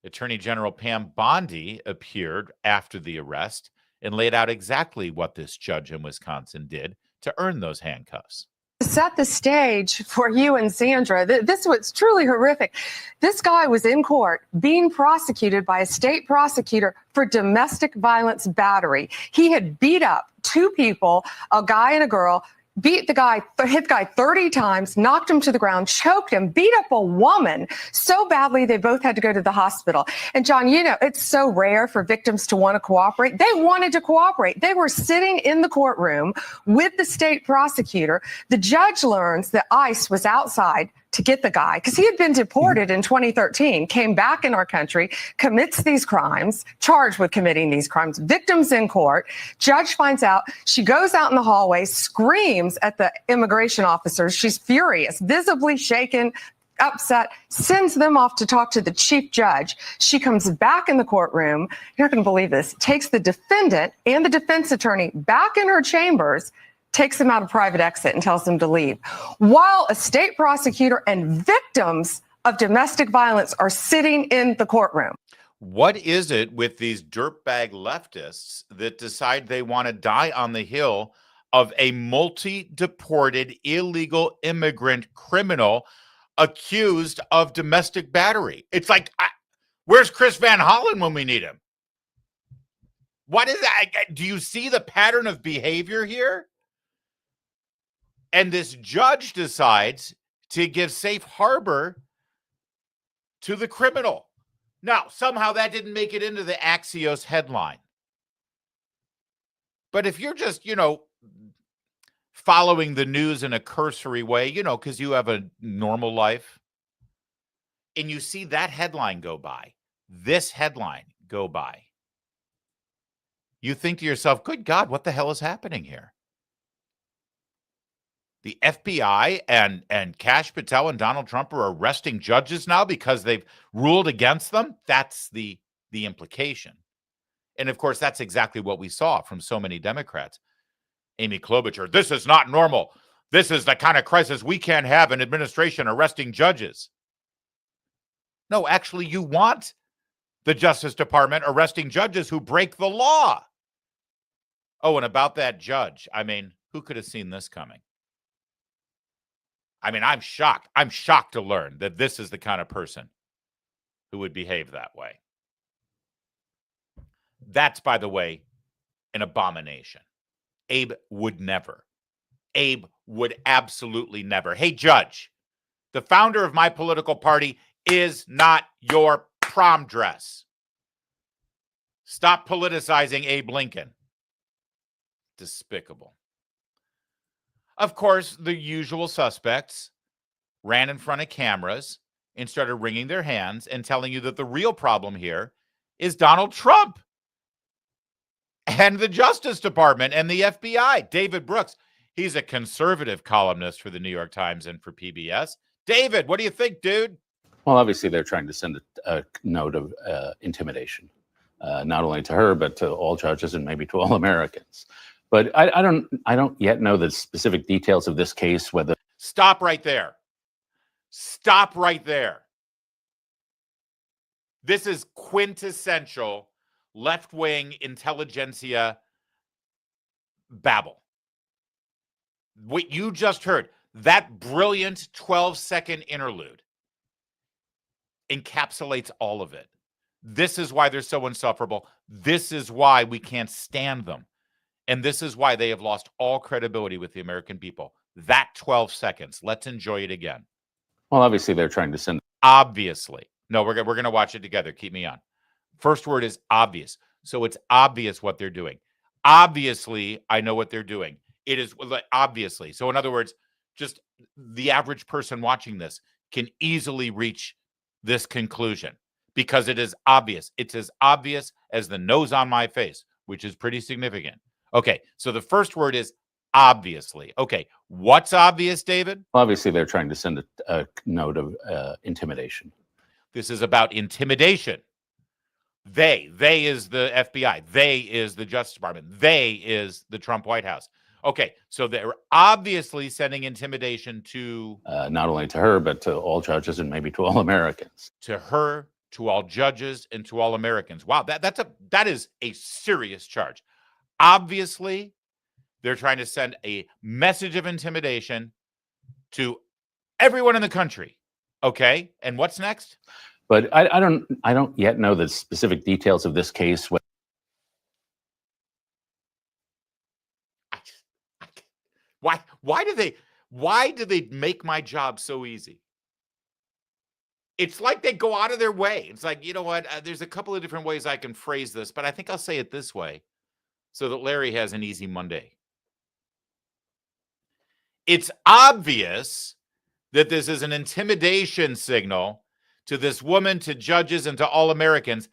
Attorney General Pam Bondi appeared after the arrest and laid out exactly what this judge in Wisconsin did to earn those handcuffs. Set the stage for you and Sandra. This was truly horrific. This guy was in court being prosecuted by a state prosecutor for domestic violence battery. He had beat up 2 people, a guy and a girl, hit the guy 30 times, knocked him to the ground, choked him, beat up a woman so badly they both had to go to the hospital. And John, you know, it's so rare for victims to want to cooperate. They wanted to cooperate. They were sitting in the courtroom with the state prosecutor. The judge learns that ICE was outside to get the guy because he had been deported in 2013, came back in our country, commits these crimes, charged with committing these crimes, victims in court. Judge finds out. She goes out in the hallway, screams at the immigration officers. She's furious, visibly shaken, upset, sends them off to talk to the chief judge. She comes back in the courtroom. You're not going to believe this. Takes the defendant and the defense attorney back in her chambers, takes them out of private exit and tells them to leave, while a state prosecutor and victims of domestic violence are sitting in the courtroom. What is it with these dirtbag leftists that decide they want to die on the hill of a multi-deported illegal immigrant criminal accused of domestic battery? It's like, where's Chris Van Hollen when we need him? What is that? Do you see the pattern of behavior here? And this judge decides to give safe harbor to the criminal. Now, somehow that didn't make it into the Axios headline. But if you're just, following the news in a cursory way, because you have a normal life, and you see that headline go by, this headline go by, you think to yourself, good God, what the hell is happening here? The FBI and Kash Patel and Donald Trump are arresting judges now because they've ruled against them. That's the implication. And of course, that's exactly what we saw from so many Democrats. Amy Klobuchar, this is not normal. This is the kind of crisis we can't have an administration arresting judges. No, actually, you want the Justice Department arresting judges who break the law. Oh, and about that judge, who could have seen this coming? I'm shocked. I'm shocked to learn that this is the kind of person who would behave that way. That's, by the way, an abomination. Abe would never. Abe would absolutely never. Hey, Judge, the founder of my political party is not your prom dress. Stop politicizing Abe Lincoln. Despicable. Of course, the usual suspects ran in front of cameras and started wringing their hands and telling you that the real problem here is Donald Trump and the Justice Department and the FBI. David Brooks, he's a conservative columnist for the New York Times and for PBS. David, what do you think, dude? Well, obviously, they're trying to send a note of intimidation, not only to her, but to all judges and maybe to all Americans. But I don't yet know the specific details of this case, whether... Stop right there. Stop right there. This is quintessential left-wing intelligentsia babble. What you just heard, that brilliant 12-second interlude encapsulates all of it. This is why they're so insufferable. This is why we can't stand them. And this is why they have lost all credibility with the American people. That 12 seconds. Let's enjoy it again. Well, obviously, they're trying to send... Obviously. No, we're going to watch it together. Keep me on. First word is obvious. So it's obvious what they're doing. Obviously, I know what they're doing. It is obviously. So in other words, just the average person watching this can easily reach this conclusion because it is obvious. It's as obvious as the nose on my face, which is pretty significant. Okay, so the first word is obviously. Okay, what's obvious, David? Obviously, they're trying to send a note of intimidation. This is about intimidation. They is the FBI. They is the Justice Department. They is the Trump White House. Okay, so they're obviously sending intimidation to... not only to her, but to all judges and maybe to all Americans. To her, to all judges, and to all Americans. Wow, that is a serious charge. Obviously, they're trying to send a message of intimidation to everyone in the country. Okay, and what's next? But I don't yet know the specific details of this case. Why do they make my job so easy? It's like they go out of their way. It's like, you know what? There's a couple of different ways I can phrase this, but I think I'll say it this way so that Larry has an easy Monday. It's obvious that this is an intimidation signal to this woman, to judges, and to all Americans.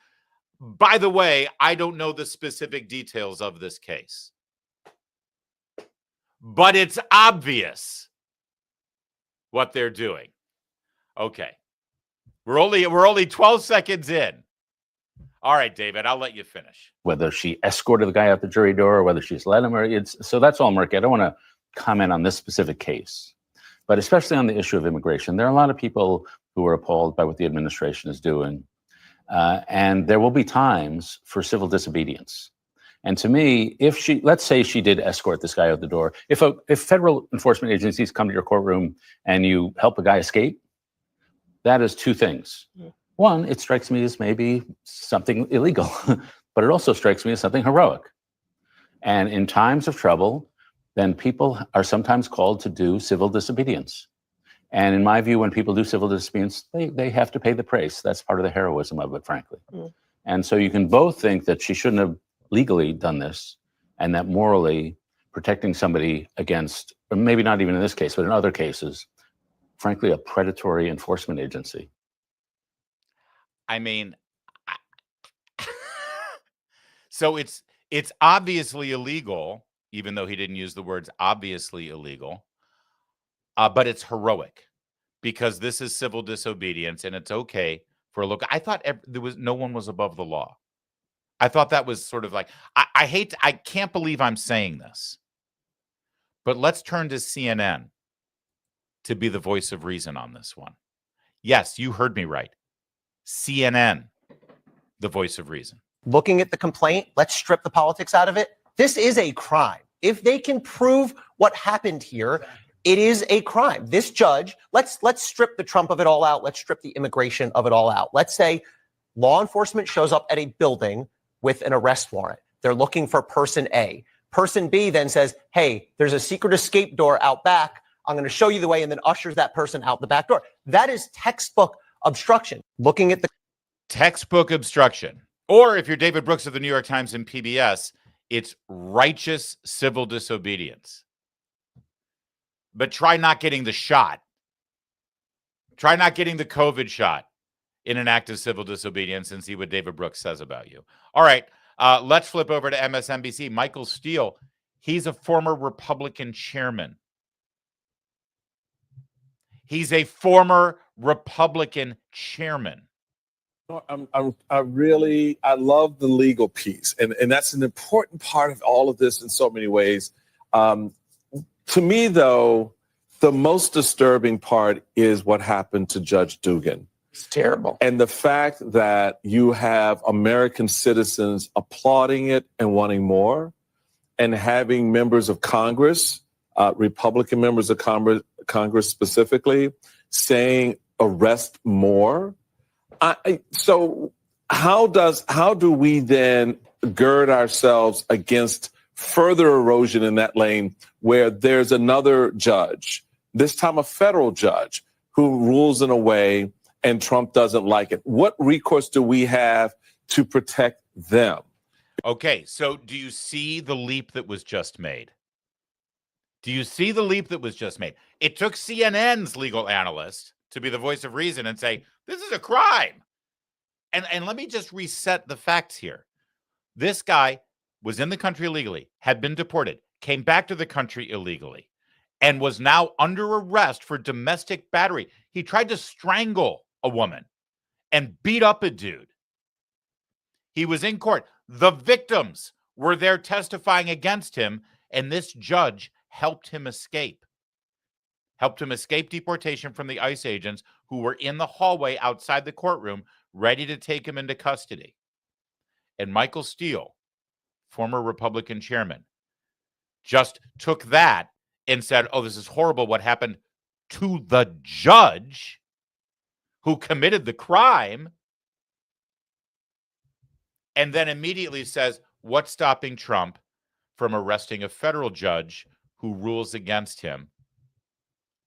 By the way, I don't know the specific details of this case, but it's obvious what they're doing. Okay. We're only 12 seconds in. All right, David, I'll let you finish. Whether she escorted the guy out the jury door or whether she's let him, so that's all murky. I don't want to comment on this specific case, but especially on the issue of immigration. There are a lot of people who are appalled by what the administration is doing, and there will be times for civil disobedience. And to me, let's say she did escort this guy out the door. If federal enforcement agencies come to your courtroom and you help a guy escape, that is two things. Yeah. One, it strikes me as maybe something illegal, but it also strikes me as something heroic. And in times of trouble, then people are sometimes called to do civil disobedience. And in my view, when people do civil disobedience, they have to pay the price. That's part of the heroism of it, frankly. Mm. And so you can both think that she shouldn't have legally done this, and that morally protecting somebody against, or maybe not even in this case, but in other cases, frankly, a predatory enforcement agency. I mean, so it's obviously illegal, even though he didn't use the words obviously illegal, but it's heroic because this is civil disobedience and it's okay for a look. I thought no one was above the law. I thought that was sort of like, I can't believe I'm saying this, but let's turn to CNN to be the voice of reason on this one. Yes, you heard me right. CNN, the voice of reason. Looking at the complaint, let's strip the politics out of it. This is a crime. If they can prove what happened here, it is a crime. This judge, let's strip the Trump of it all out. Let's strip the immigration of it all out. Let's say law enforcement shows up at a building with an arrest warrant. They're looking for person A. Person B then says, hey, there's a secret escape door out back. I'm going to show you the way, and then ushers that person out the back door. That is textbook obstruction. Looking at the Textbook obstruction. Or if you're David Brooks of the New York Times and PBS, it's righteous civil disobedience. But try not getting the shot. Try not getting the COVID shot in an act of civil disobedience and see what David Brooks says about you. All right, let's flip over to MSNBC. Michael Steele, he's a former Republican chairman. He's a former Republican chairman. I love the legal piece, and that's an important part of all of this in so many ways. To me, though, the most disturbing part is what happened to Judge Dugan. It's terrible. And the fact that you have American citizens applauding it and wanting more, and having members of Congress, Republican members of Congress specifically, saying arrest more. So how do we then gird ourselves against further erosion in that lane where there's another judge, this time a federal judge, who rules in a way and Trump doesn't like it? What recourse do we have to protect them? Okay, so do you see the leap that was just made? Do you see the leap that was just made? It took CNN's legal analyst to be the voice of reason and say, this is a crime. And let me just reset the facts here. This guy was in the country illegally, had been deported, came back to the country illegally, and was now under arrest for domestic battery. He tried to strangle a woman and beat up a dude. He was in court. The victims were there testifying against him, and this judge helped him escape. Helped him escape deportation from the ICE agents who were in the hallway outside the courtroom ready to take him into custody. And Michael Steele, former Republican chairman, just took that and said, oh, this is horrible what happened to the judge who committed the crime, and then immediately says, what's stopping Trump from arresting a federal judge who rules against him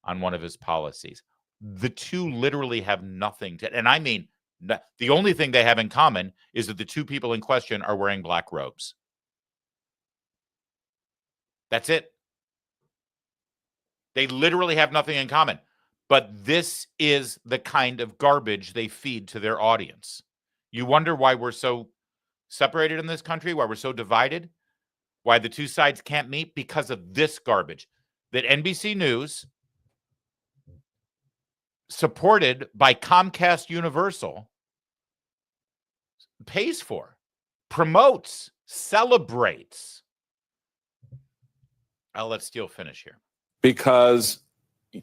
on one of his policies? The two literally have nothing to, and I mean, the only thing they have in common is that the two people in question are wearing black robes. That's it. They literally have nothing in common. But this is the kind of garbage they feed to their audience. You wonder why we're so separated in this country, why we're so divided, why the two sides can't meet? Because of this garbage that NBC News, supported by Comcast Universal, pays for, promotes, celebrates. I'll let Steele finish here. Because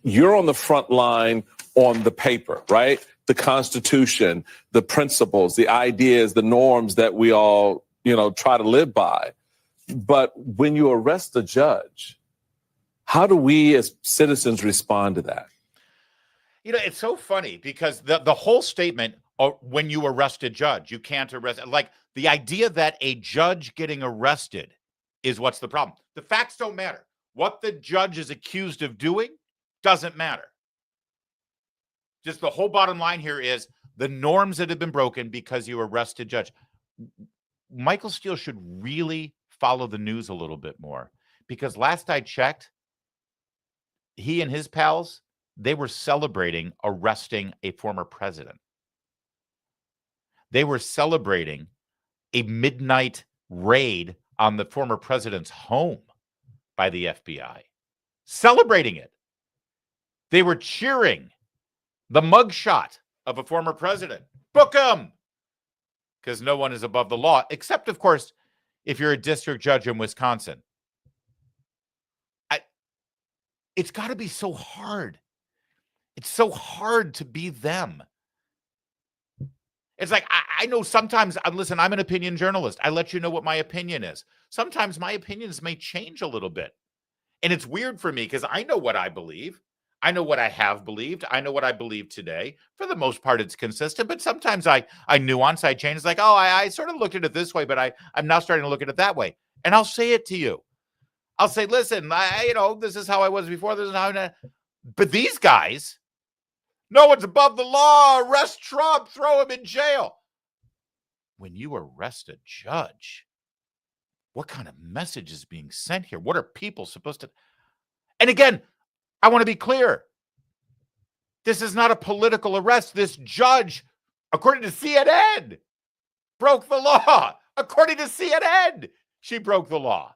you're on the front line on the paper, right? The Constitution, the principles, the ideas, the norms that we all, try to live by. But when you arrest a judge, how do we as citizens respond to that? It's so funny because the whole statement, when you arrest a judge, you can't arrest, like the idea that a judge getting arrested is what's the problem. The facts don't matter. What the judge is accused of doing doesn't matter. Just the whole bottom line here is the norms that have been broken because you arrested a judge. Michael Steele should really follow the news a little bit more, because last I checked, he and his pals, they were celebrating arresting a former president. They were celebrating a midnight raid on the former president's home by the FBI. Celebrating it. They were cheering the mugshot of a former president. Book him! Because no one is above the law, except, of course, if you're a district judge in Wisconsin. It's got to be so hard. It's so hard to be them. It's like, I know sometimes, listen, I'm an opinion journalist. I let you know what my opinion is. Sometimes my opinions may change a little bit. And it's weird for me because I know what I believe. I know what I have believed. I know what I believe today. For the most part, it's consistent. But sometimes I nuance, I change. It's like, I sort of looked at it this way, but I'm now starting to look at it that way. And I'll say it to you. I'll say, listen, this is how I was before. This is how But these guys, No one's above the law. Arrest Trump. Throw him in jail. When you arrest a judge, what kind of message is being sent here? What are people supposed to? And again, I want to be clear. This is not a political arrest. This judge, according to CNN, broke the law. According to CNN, she broke the law.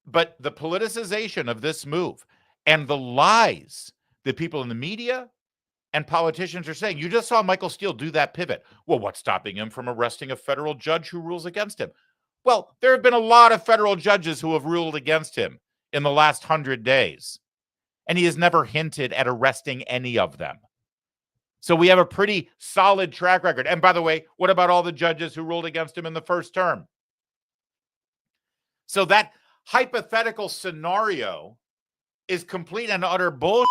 But the politicization of this move and the lies that people in the media and politicians are saying, you just saw Michael Steele do that pivot. Well, what's stopping him from arresting a federal judge who rules against him? Well, there have been a lot of federal judges who have ruled against him in the last 100 days, and he has never hinted at arresting any of them. So we have a pretty solid track record. And by the way, what about all the judges who ruled against him in the first term? So that hypothetical scenario is complete and utter bullshit.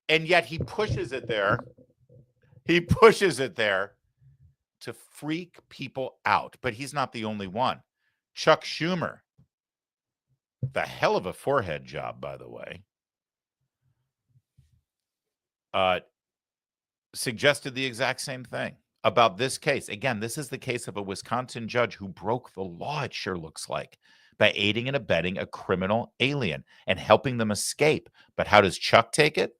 And yet he pushes it there. He pushes it there to freak people out. But he's not the only one. Chuck Schumer, the hell of a forehead job, by the way, suggested the exact same thing about this case. Again, this is the case of a Wisconsin judge who broke the law, it sure looks like, by aiding and abetting a criminal alien and helping them escape. But how does Chuck take it?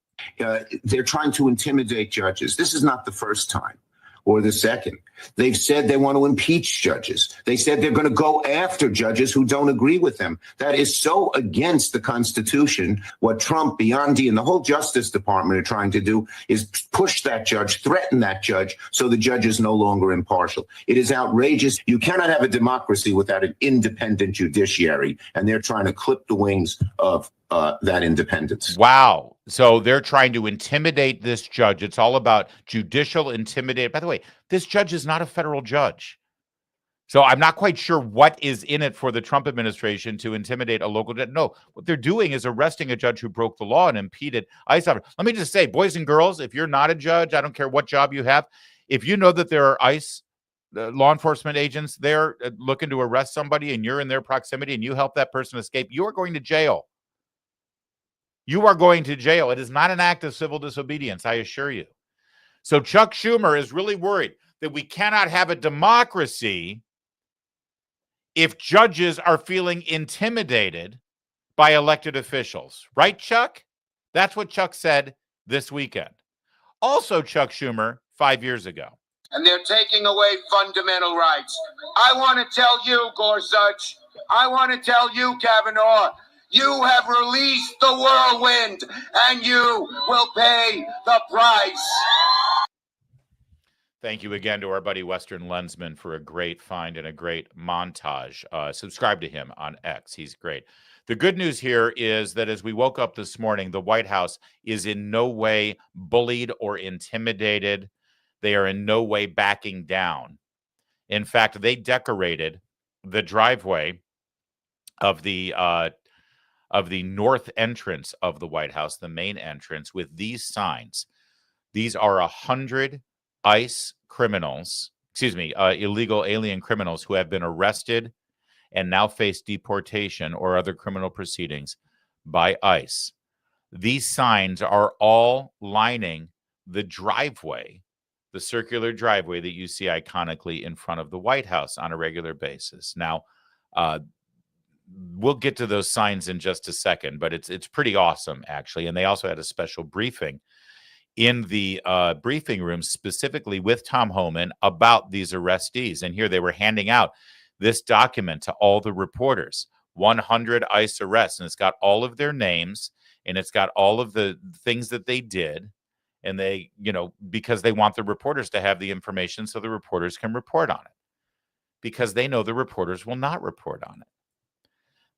They're trying to intimidate judges. This is not the first time or the second. They've said they want to impeach judges. They said they're going to go after judges who don't agree with them. That is so against the Constitution. What Trump, Biondi, and the whole Justice Department are trying to do is push that judge, threaten that judge, so the judge is no longer impartial. It is outrageous. You cannot have a democracy without an independent judiciary, and they're trying to clip the wings of that independence. Wow. So they're trying to intimidate this judge. It's all about judicial intimidation. By the way, this judge is not a federal judge. So I'm not quite sure what is in it for the Trump administration to intimidate a local judge. No, what they're doing is arresting a judge who broke the law and impeded ICE officers. Let me just say, boys and girls, if you're not a judge, I don't care what job you have, if you know that there are ICE law enforcement agents there looking to arrest somebody and you're in their proximity and you help that person escape, you are going to jail. You are going to jail. It is not an act of civil disobedience, I assure you. So Chuck Schumer is really worried that we cannot have a democracy if judges are feeling intimidated by elected officials. Right, Chuck? That's what Chuck said this weekend. Also, Chuck Schumer, 5 years ago. And they're taking away fundamental rights. I want to tell you, Gorsuch, I want to tell you, Kavanaugh, you have released the whirlwind, and you will pay the price. Thank you again to our buddy Western Lensman for a great find and a great montage. Subscribe to him on X. He's great. The good news here is that as we woke up this morning, the White House is in no way bullied or intimidated. They are in no way backing down. In fact, they decorated the driveway of the north entrance of the White House, the main entrance, with these signs. These are 100 ICE criminals, illegal alien criminals who have been arrested and now face deportation or other criminal proceedings by ICE. These signs are all lining the driveway, the circular driveway that you see iconically in front of the White House on a regular basis. Now, we'll get to those signs in just a second, but it's pretty awesome, actually. And they also had a special briefing in the briefing room specifically with Tom Homan about these arrestees. And here they were handing out this document to all the reporters, 100 ICE arrests. And it's got all of their names and it's got all of the things that they did. And they, because they want the reporters to have the information so the reporters can report on it. Because they know the reporters will not report on it.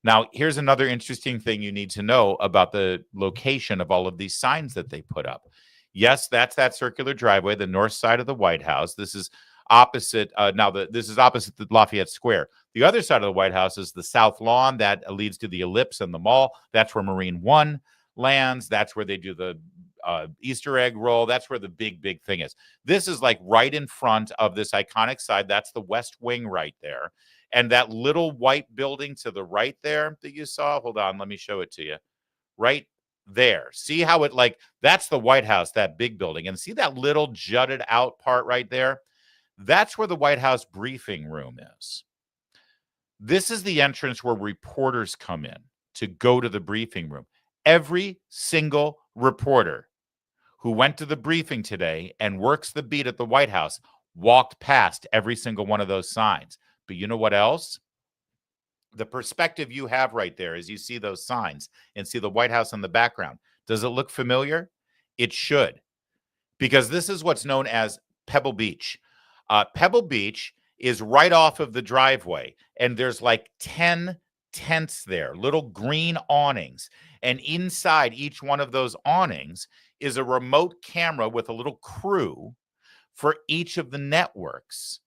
Now, here's another interesting thing you need to know about the location of all of these signs that they put up. Yes, that's that circular driveway, the north side of the White House. This is opposite. This is opposite the Lafayette Square. The other side of the White House is the South Lawn that leads to the Ellipse and the mall. That's where Marine One lands. That's where they do the Easter egg roll. That's where the big thing is. This is like right in front of this iconic side. That's the West Wing right there. And that little white building to the right there that you saw, hold on, let me show it to you. right there. See how it that's the White House, that big building. And see that little jutted out part right there? That's where the White House briefing room is. This is the entrance where reporters come in to go to the briefing room. Every single reporter who went to the briefing today and works the beat at the White House walked past every single one of those signs. But you know what else? The perspective you have right there as you see those signs and see the White House in the background. Does it look familiar? It should, because this is what's known as Pebble Beach. Pebble Beach is right off of the driveway, and there's like 10 tents there, little green awnings. And inside each one of those awnings is a remote camera with a little crew for each of the networks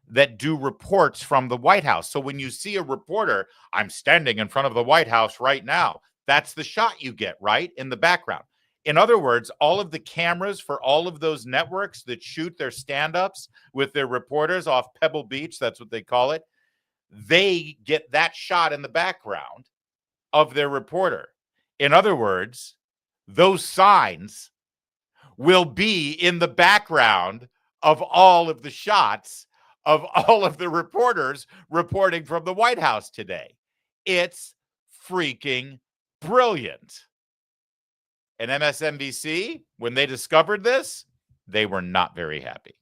that do reports from the White House. So when you see a reporter, I'm standing in front of the White House right now, that's the shot you get, right, in the background. In other words, all of the cameras for all of those networks that shoot their stand-ups with their reporters off Pebble Beach, that's what they call it, they get that shot in the background of their reporter. In other words, those signs will be in the background of all of the shots of all of the reporters reporting from the White House today. It's freaking brilliant. And MSNBC, when they discovered this, they were not very happy.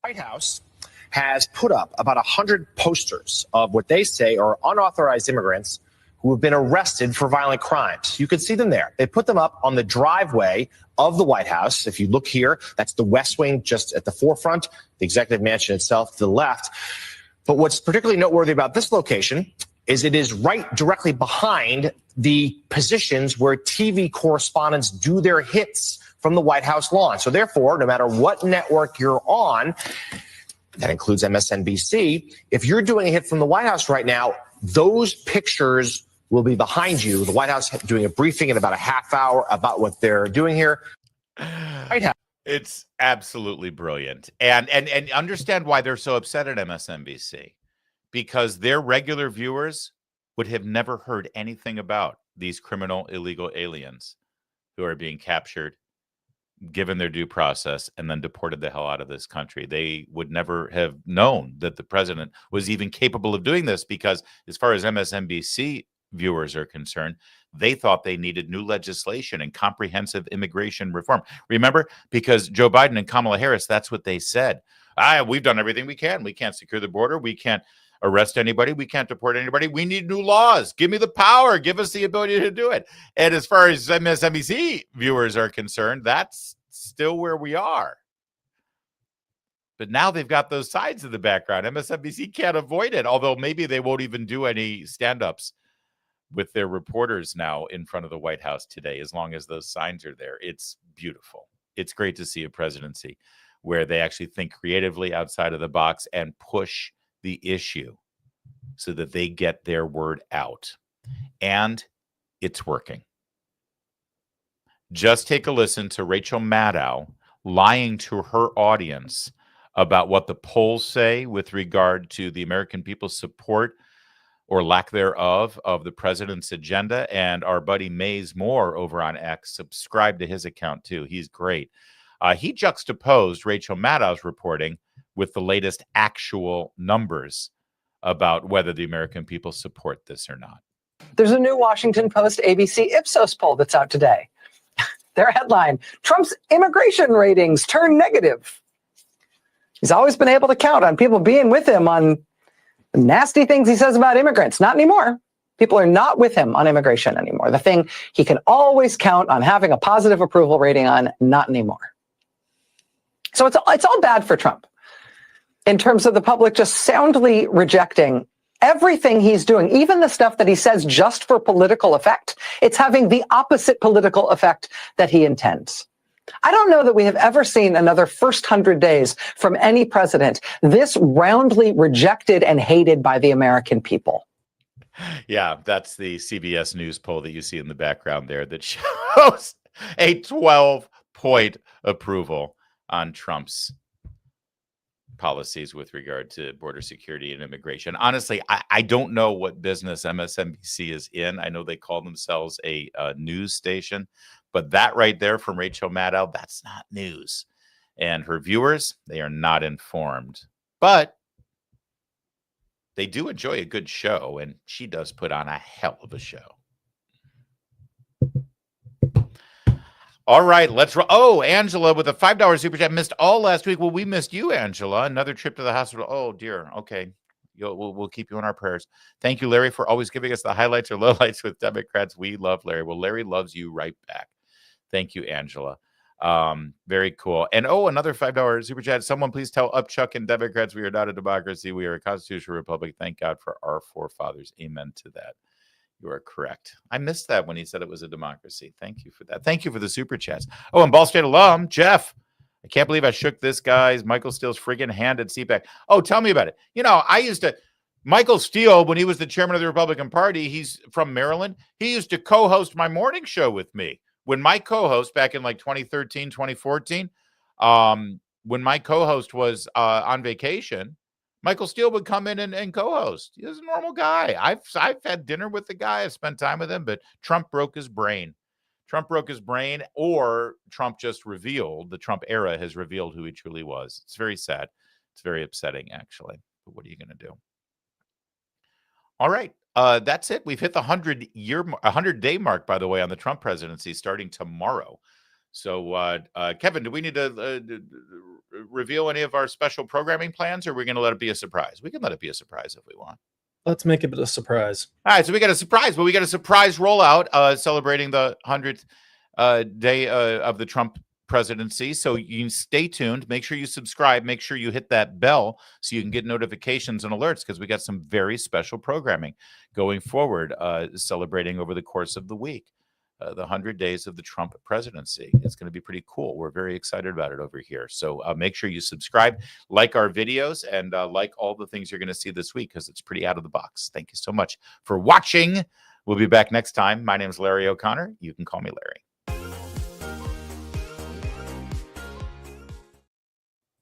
White House has put up about 100 posters of what they say are unauthorized immigrants who have been arrested for violent crimes. You can see them there. They put them up on the driveway of the White House. If you look here, that's the West Wing just at the forefront, the executive mansion itself to the left. But what's particularly noteworthy about this location is it is right directly behind the positions where TV correspondents do their hits from the White House lawn. So therefore, no matter what network you're on, that includes MSNBC, if you're doing a hit from the White House right now, those pictures will be behind you. The White House doing a briefing in about a half hour about what they're doing here. White House. It's absolutely brilliant. And understand why they're so upset at MSNBC. Because their regular viewers would have never heard anything about these criminal illegal aliens who are being captured, given their due process, and then deported the hell out of this country. They would never have known that the president was even capable of doing this, because as far as MSNBC viewers are concerned, they thought they needed new legislation and comprehensive immigration reform. Remember, because Joe Biden and Kamala Harris, that's what they said. We've done everything we can. We can't secure the border. We can't arrest anybody. We can't deport anybody. We need new laws. Give me the power. Give us the ability to do it. And as far as MSNBC viewers are concerned, that's still where we are. But now they've got those sides in the background. MSNBC can't avoid it, although maybe they won't even do any stand-ups with their reporters now in front of the White House today, as long as those signs are there. It's beautiful. It's great to see a presidency where they actually think creatively outside of the box and push the issue so that they get their word out. And it's working. Just take a listen to Rachel Maddow lying to her audience about what the polls say with regard to the American people's support or lack thereof of the president's agenda. And our buddy Maze Moore over on X, subscribe to his account too. He's great. He juxtaposed Rachel Maddow's reporting with the latest actual numbers about whether the American people support this or not. There's a new Washington Post ABC Ipsos poll that's out today. Their headline, Trump's immigration ratings turn negative. He's always been able to count on people being with him on the nasty things he says about immigrants. Not anymore. People are not with him on immigration anymore. The thing he can always count on having a positive approval rating on, not anymore. So it's all bad for Trump in terms of the public just soundly rejecting everything he's doing, even the stuff that he says just for political effect. It's having the opposite political effect that he intends. I don't know that we have ever seen another first 100 days from any president this roundly rejected and hated by the American people. Yeah, that's the CBS News poll that you see in the background there that shows a 12-point approval on Trump's policies with regard to border security and immigration. Honestly, I don't know what business MSNBC is in. I know they call themselves a news station, but that right there from Rachel Maddow, that's not news. And her viewers, they are not informed. But they do enjoy a good show, and she does put on a hell of a show. All right, let's roll. Oh, Angela with a $5 super chat. Missed all last week. Well, we missed you, Angela. Another trip to the hospital. Oh, dear. Okay. We'll keep you in our prayers. Thank you, Larry, for always giving us the highlights or lowlights with Democrats. We love Larry. Well, Larry loves you right back. Thank you, Angela. Very cool. And another $5 super chat. Someone please tell Upchuck and Democrats we are not a democracy. We are a constitutional republic. Thank God for our forefathers. Amen to that. You are correct. I missed that when he said it was a democracy. Thank you for that. Thank you for the super chats. Oh, and Ball State alum, Jeff. I can't believe I shook this guy's Michael Steele's friggin' hand at CPAC. Oh, tell me about it. Michael Steele, when he was the chairman of the Republican Party, he's from Maryland. He used to co-host my morning show with me. When my co-host back in like 2013, 2014, when my co-host was on vacation, Michael Steele would come in and co-host. He was a normal guy. I've had dinner with the guy. I've spent time with him, but Trump broke his brain. Or Trump just revealed, the Trump era has revealed who he truly was. It's very sad. It's very upsetting, actually. But what are you going to do? All right. That's it. We've hit the 100-day mark, by the way, on the Trump presidency starting tomorrow. So, Kevin, do we need to reveal any of our special programming plans, or are we going to let it be a surprise? We can let it be a surprise if we want. Let's make it a surprise. All right, so we got a surprise, but we got a surprise rollout celebrating the 100th day of the Trump presidency. So you can stay tuned. Make sure you subscribe. Make sure you hit that bell so you can get notifications and alerts, because we got some very special programming going forward, celebrating over the course of the week. The 100 days of the Trump presidency. It's going to be pretty cool. We're very excited about it over here. So make sure you subscribe, like our videos, and like all the things you're going to see this week, because it's pretty out of the box. Thank you so much for watching. We'll be back next time. My name is Larry O'Connor. You can call me Larry.